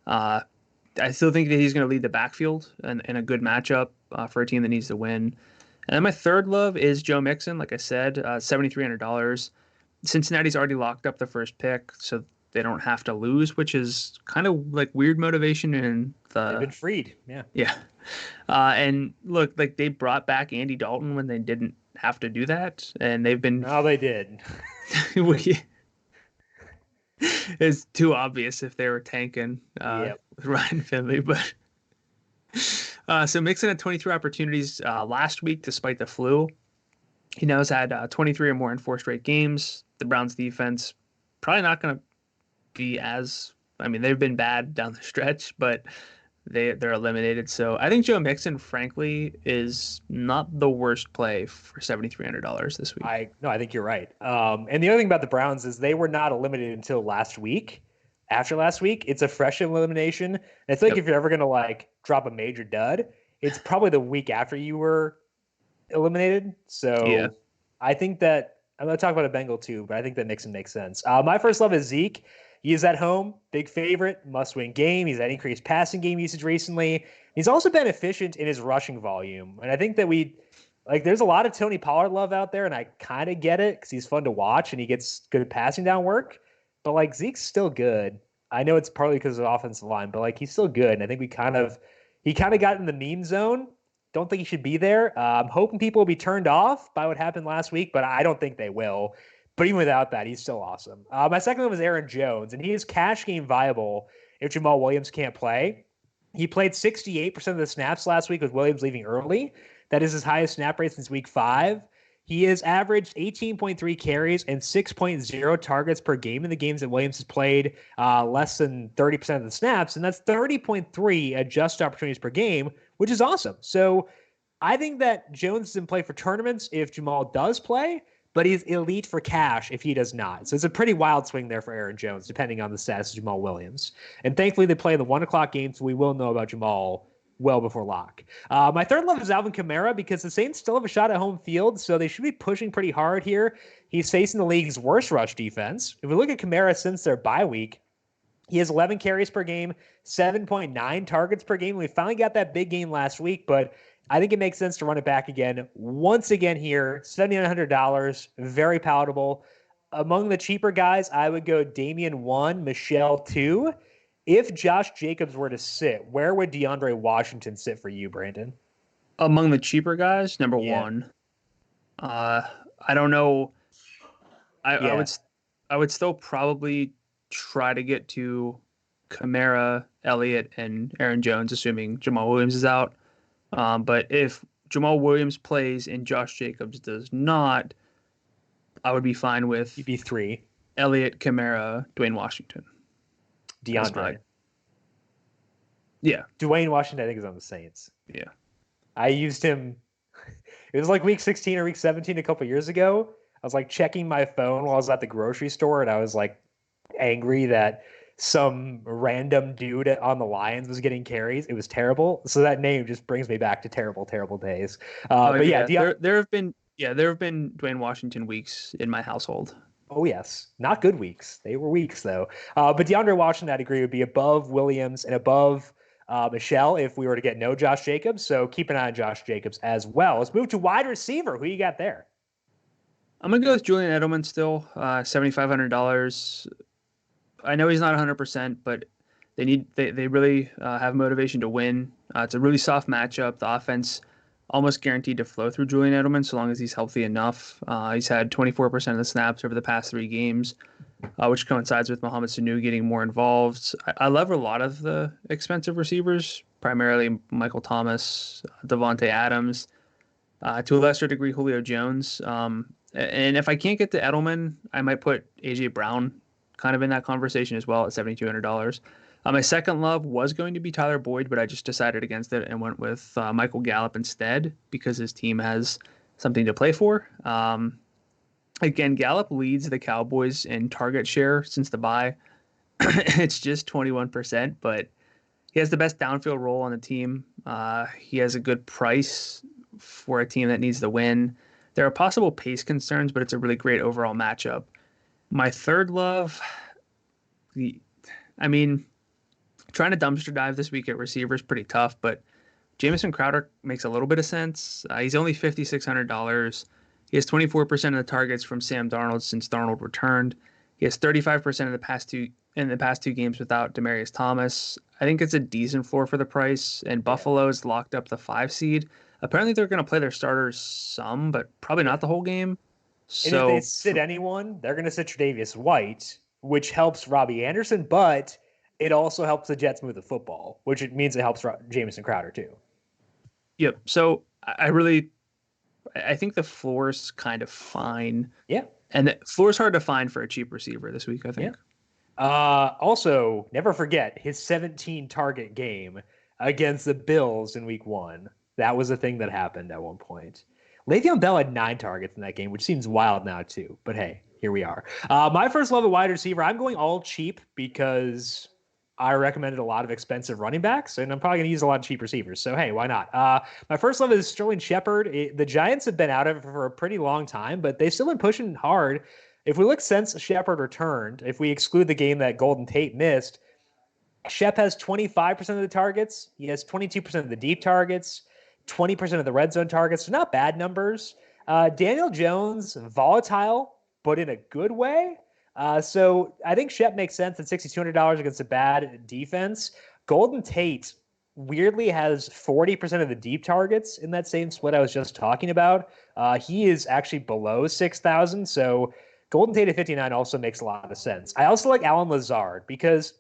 I still think that he's going to lead the backfield in a good matchup for a team that needs to win. And then my third love is Joe Mixon, like I said, $7,300. Cincinnati's already locked up the first pick, so they don't have to lose, which is kind of like weird motivation. They've been freed. Yeah. And look, like they brought back Andy Dalton when they didn't have to do that. And they've been. Oh, they did. It's too obvious if they were tanking with Ryan Finley. But so Mixon had 23 opportunities last week, despite the flu. He now has had 23 or more in 4 straight games. The Browns defense probably not going to be they've been bad down the stretch, but they're eliminated. So I think Joe Mixon, frankly, is not the worst play for $7,300 this week. I think you're right. And the other thing about the Browns is they were not eliminated until last week. After last week, it's a fresh elimination. And I feel like if you're ever going to drop a major dud, it's probably the week after you were eliminated. So I think that I'm going to talk about a Bengal too, but I think that Mixon makes sense. My first love is Zeke. He is at home, big favorite, must-win game. He's had increased passing game usage recently. He's also been efficient in his rushing volume. And I think that there's a lot of Tony Pollard love out there, and I kind of get it because he's fun to watch and he gets good passing down work. But, Zeke's still good. I know it's partly because of the offensive line, but, he's still good. And I think he kind of got in the meme zone. Don't think he should be there. I'm hoping people will be turned off by what happened last week, but I don't think they will. But even without that, he's still awesome. My second one was Aaron Jones, and he is cash game viable if Jamaal Williams can't play. He played 68% of the snaps last week with Williams leaving early. That is his highest snap rate since week 5. He has averaged 18.3 carries and 6.0 targets per game in the games that Williams has played, less than 30% of the snaps, and that's 30.3 adjusted opportunities per game, which is awesome. So I think that Jones is in play for tournaments if Jamaal does play, but he's elite for cash if he does not. So it's a pretty wild swing there for Aaron Jones, depending on the status of Jamaal Williams. And thankfully, they play the 1 o'clock game, so we will know about Jamaal well before lock. My third love is Alvin Kamara because the Saints still have a shot at home field, so they should be pushing pretty hard here. He's facing the league's worst rush defense. If we look at Kamara since their bye week, he has 11 carries per game, 7.9 targets per game. We finally got that big game last week, but I think it makes sense to run it back again. Once again here, $7,900, very palatable. Among the cheaper guys, I would go Damien 1, Michele 2. If Josh Jacobs were to sit, where would DeAndre Washington sit for you, Brandon? Among the cheaper guys, number 1. I don't know. I would still probably try to get to Camara, Elliott, and Aaron Jones, assuming Jamaal Williams is out. But if Jamaal Williams plays and Josh Jacobs does not, I would be fine with... You'd be 3. Elliott, Camara, Dwayne Washington. DeAndre. Yeah. Dwayne Washington, I think, is on the Saints. Yeah. I used him. It was like week 16 or week 17 a couple years ago. I was like checking my phone while I was at the grocery store, and I was like angry that some random dude on the Lions was getting carries. It was terrible. So that name just brings me back to terrible, terrible days. But yeah, there have been Dwayne Washington weeks in my household. Oh yes, not good weeks. They were weeks though. But DeAndre Washington, I'd agree, would be above Williams and above Michele if we were to get no Josh Jacobs. So keep an eye on Josh Jacobs as well. Let's move to wide receiver. Who you got there? I'm gonna go with Julian Edelman still, $7,500. I know he's not 100%, but they really have motivation to win. It's a really soft matchup. The offense almost guaranteed to flow through Julian Edelman so long as he's healthy enough. He's had 24% of the snaps over the past 3 games, which coincides with Mohamed Sanu getting more involved. I love a lot of the expensive receivers, primarily Michael Thomas, Devontae Adams, to a lesser degree Julio Jones. And if I can't get to Edelman, I might put A.J. Brown kind of in that conversation as well at $7,200. My second love was going to be Tyler Boyd, but I just decided against it and went with Michael Gallup instead because his team has something to play for. Again, Gallup leads the Cowboys in target share since the bye. It's just 21%, but he has the best downfield role on the team. He has a good price for a team that needs to win. There are possible pace concerns, but it's a really great overall matchup. My third love, trying to dumpster dive this week at receiver is pretty tough, but Jameson Crowder makes a little bit of sense. He's only $5,600. He has 24% of the targets from Sam Darnold since Darnold returned. He has 35% of the past two games without Demaryius Thomas. I think it's a decent floor for the price, and Buffalo's locked up the 5 seed. Apparently they're going to play their starters some, but probably not the whole game. So and if they sit anyone, they're going to sit Tre'Davious White, which helps Robbie Anderson, but it also helps the Jets move the football, which it means it helps Jameson Crowder too. Yep. So I think the floor's kind of fine. Yeah. And the floor's hard to find for a cheap receiver this week, I think. Yeah. Also, never forget his 17 target game against the Bills in week 1. That was a thing that happened at one point. Le'Veon Bell had 9 targets in that game, which seems wild now too. But hey, here we are. My first love at wide receiver, I'm going all cheap because I recommended a lot of expensive running backs, and I'm probably going to use a lot of cheap receivers. So, hey, why not? My first love is Sterling Shepard. The Giants have been out of it for a pretty long time, but they've still been pushing hard. If we look since Shepard returned, if we exclude the game that Golden Tate missed, Shep has 25% of the targets. He has 22% of the deep targets, 20% of the red zone targets. So not bad numbers. Daniel Jones, volatile, but in a good way. So I think Shep makes sense at $6,200 against a bad defense. Golden Tate weirdly has 40% of the deep targets in that same split I was just talking about. He is actually below 6,000. So Golden Tate at 59 also makes a lot of sense. I also like Alan Lazard because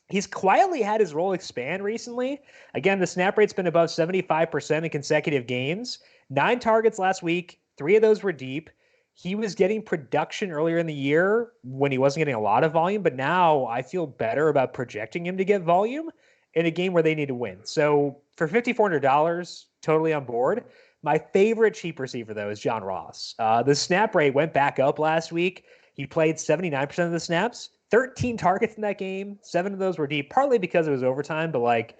he's quietly had his role expand recently. Again, the snap rate's been above 75% in consecutive games. 9 targets last week. 3 of those were deep. He was getting production earlier in the year when he wasn't getting a lot of volume, but now I feel better about projecting him to get volume in a game where they need to win. So for $5,400, totally on board. My favorite cheap receiver, though, is John Ross. The snap rate went back up last week. He played 79% of the snaps, 13 targets in that game. 7 of those were deep, partly because it was overtime, but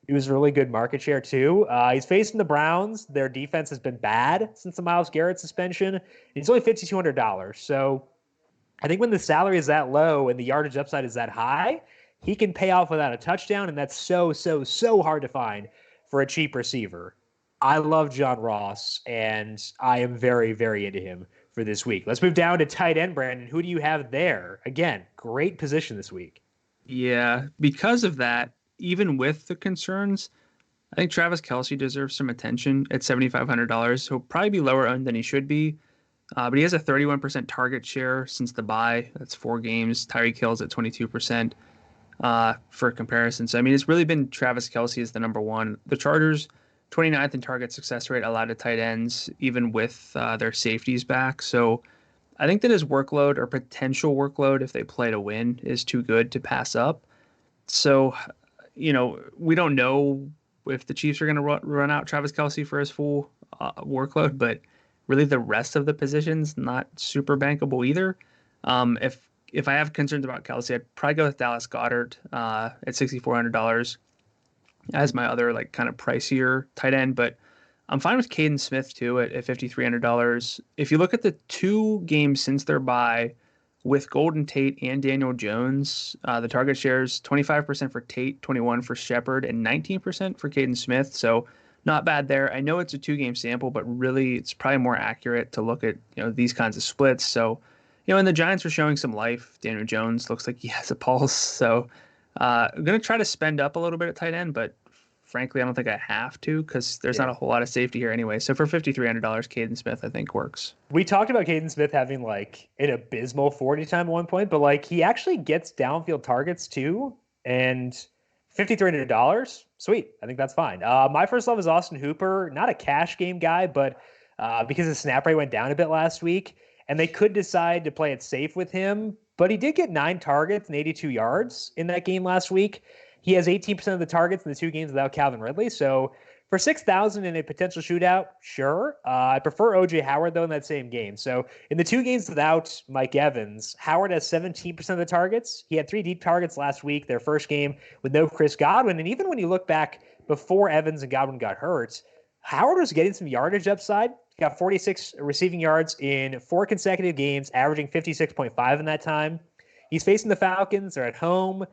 it was really good market share too. He's facing the Browns. Their defense has been bad since the Myles Garrett suspension. He's only $5,200. So I think when the salary is that low and the yardage upside is that high, he can pay off without a touchdown. And that's so hard to find for a cheap receiver. I love John Ross, and I am very, very into him for this week. Let's move down to tight end, Brandon. Who do you have there? Again, great position this week. Yeah, because of that, even with the concerns, I think Travis Kelce deserves some attention at $7,500. He'll probably be lower owned than he should be, but he has a 31% target share since the bye. That's 4 games. Tyreek Hill's at 22% for comparison. So, it's really been Travis Kelce as the number one. The Chargers, 29th in target success rate allowed to tight ends, even with their safeties back. So I think that his workload or potential workload, if they play to win, is too good to pass up. So, we don't know if the Chiefs are going to run out Travis Kelce for his full workload, but really the rest of the positions not super bankable either. If I have concerns about Kelce, I'd probably go with Dallas Goedert at $6,400 as my other like kind of pricier tight end, but I'm fine with Caden Smith too at $5,300. If you look at the 2 games since their bye with Golden Tate and Daniel Jones, the target shares 25% for Tate, 21% for Shepard, and 19% for Caden Smith. So not bad there. I know it's a 2-game sample, but really it's probably more accurate to look at these kinds of splits. So and the Giants are showing some life. Daniel Jones looks like he has a pulse. So I'm going to try to spend up a little bit at tight end, but frankly, I don't think I have to because there's not a whole lot of safety here anyway. So for $5,300, Caden Smith, I think works. We talked about Caden Smith having like an abysmal 40 time at one point, but like he actually gets downfield targets too. And $5,300, sweet. I think that's fine. My first love is Austin Hooper, not a cash game guy, but because the snap rate went down a bit last week and they could decide to play it safe with him, but he did get 9 targets and 82 yards in that game last week. He has 18% of the targets in the 2 games without Calvin Ridley. So for $6,000 in a potential shootout, sure. I prefer O.J. Howard, though, in that same game. So in the 2 games without Mike Evans, Howard has 17% of the targets. He had 3 deep targets last week, their first game with no Chris Godwin. And even when you look back before Evans and Godwin got hurt, Howard was getting some yardage upside. He got 46 receiving yards in 4 consecutive games, averaging 56.5 in that time. He's facing the Falcons. They're at home.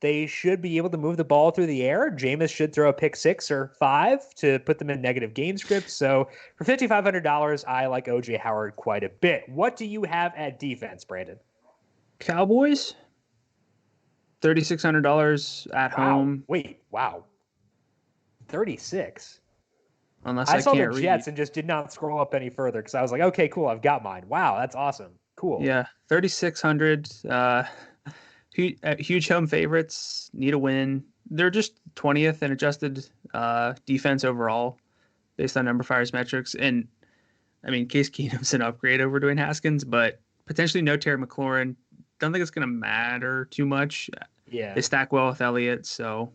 They should be able to move the ball through the air. Jameis should throw a pick 6 or 5 to put them in negative game scripts. So for $5,500, I like O.J. Howard quite a bit. What do you have at defense, Brandon? Cowboys, $3,600 at home. Wait, wow. 36. Unless I saw can't the Jets read. and just did not scroll up any further because I was like, okay, cool, I've got mine. Wow, that's awesome. Cool. Yeah, 3,600. Huge home favorites, need a win. They're just 20th in adjusted defense overall based on number fires metrics. And I mean, Case Keenum's an upgrade over Dwayne Haskins, but potentially no Terry McLaurin. Don't think it's going to matter too much. Yeah. They stack well with Elliott, so.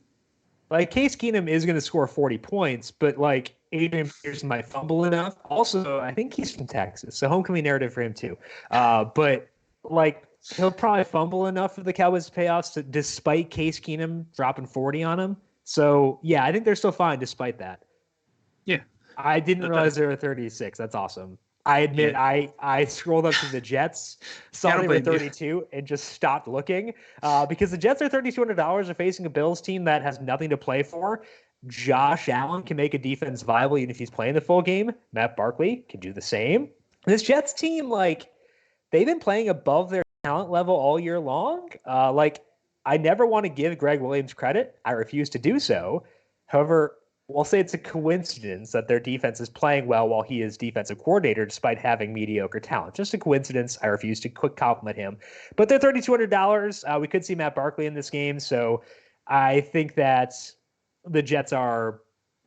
Like, Case Keenum is going to score 40 points, but like Adrian Peterson might fumble enough. Also, I think he's from Texas, so homecoming narrative for him too. But like, he'll probably fumble enough for the Cowboys payoffs despite Case Keenum dropping 40 on him. So, yeah, I think they're still fine despite that. Yeah. I didn't realize they were 36. That's awesome. I admit I scrolled up to the Jets, saw they were 32, and just stopped looking because the Jets are $3,200 are facing a Bills team that has nothing to play for. Josh Allen can make a defense viable even if he's playing the full game. Matt Barkley can do the same. This Jets team, like, they've been playing above their talent level all year long. I never want to give Greg Williams credit. I refuse to do so. However, we'll say it's a coincidence that their defense is playing well while he is defensive coordinator despite having mediocre talent. Just a coincidence. I refuse to quick compliment him. But they're $3,200. We could see Matt Barkley in this game. So I think that the Jets are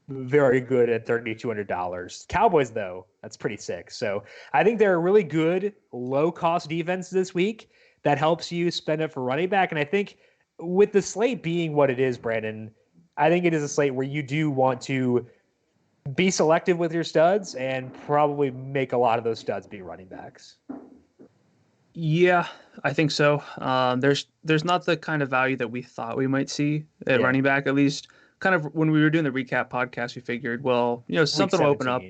very good at $3,200. Cowboys, though, that's pretty sick. So I think they're a really good low-cost defense this week that helps you spend it for running back. And I think with the slate being what it is, Brandon, I think it is a slate where you do want to be selective with your studs and probably make a lot of those studs be running backs. Yeah, I think so. There's not the kind of value that we thought we might see at running back, at least. Kind of when we were doing the recap podcast, we figured, well, something will open up.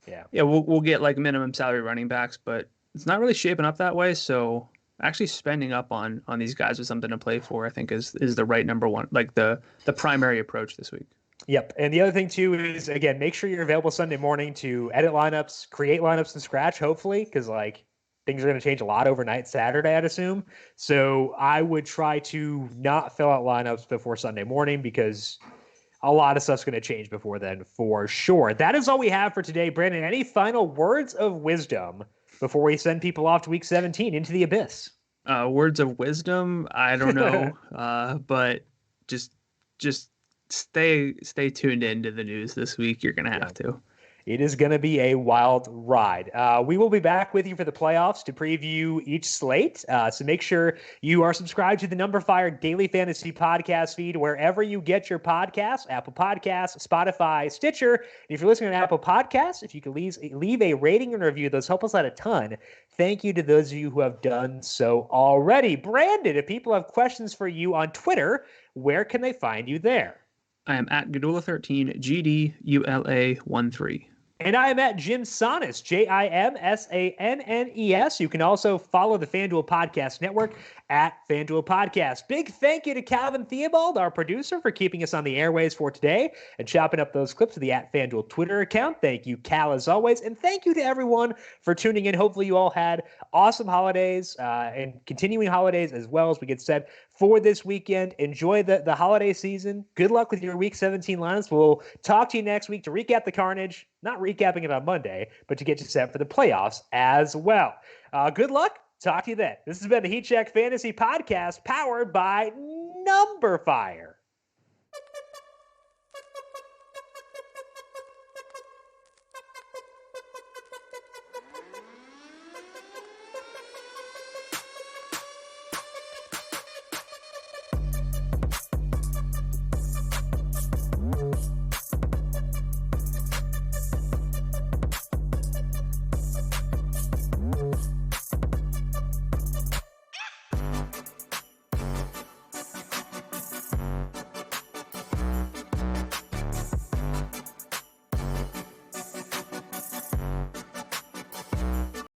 Yeah, we'll get like minimum salary running backs, but it's not really shaping up that way. So actually spending up on these guys with something to play for, I think is the right number one, like the primary approach this week. Yep. And the other thing too is, again, make sure you're available Sunday morning to edit lineups, create lineups from scratch, hopefully, because like things are going to change a lot overnight Saturday, I'd assume. So I would try to not fill out lineups before Sunday morning because a lot of stuff's going to change before then for sure. That is all we have for today. Brandon, any final words of wisdom before we send people off to week 17 into the abyss? Words of wisdom? I don't know. But just stay tuned into the news this week. You're going to have to. It is going to be a wild ride. We will be back with you for the playoffs to preview each slate. So make sure you are subscribed to the Number Fire Daily Fantasy Podcast feed wherever you get your podcasts, Apple Podcasts, Spotify, Stitcher. And if you're listening to Apple Podcasts, if you could leave a rating and review, those help us out a ton. Thank you to those of you who have done so already. Brandon, if people have questions for you on Twitter, where can they find you there? I am at Gadula13, GDULA13. And I am at Jim Sannes, JIMSANNES. You can also follow the FanDuel Podcast Network at FanDuel Podcast. Big thank you to Calvin Theobald, our producer, for keeping us on the airways for today and chopping up those clips to the at FanDuel Twitter account. Thank you, Cal, as always. And thank you to everyone for tuning in. Hopefully you all had awesome holidays and continuing holidays as well as we get set for this weekend. Enjoy the holiday season. Good luck with your Week 17 lineups. We'll talk to you next week to recap the carnage. Not recapping it on Monday, but to get you set for the playoffs as well. Good luck. Talk to you then. This has been the Heat Check Fantasy Podcast powered by Number Fire.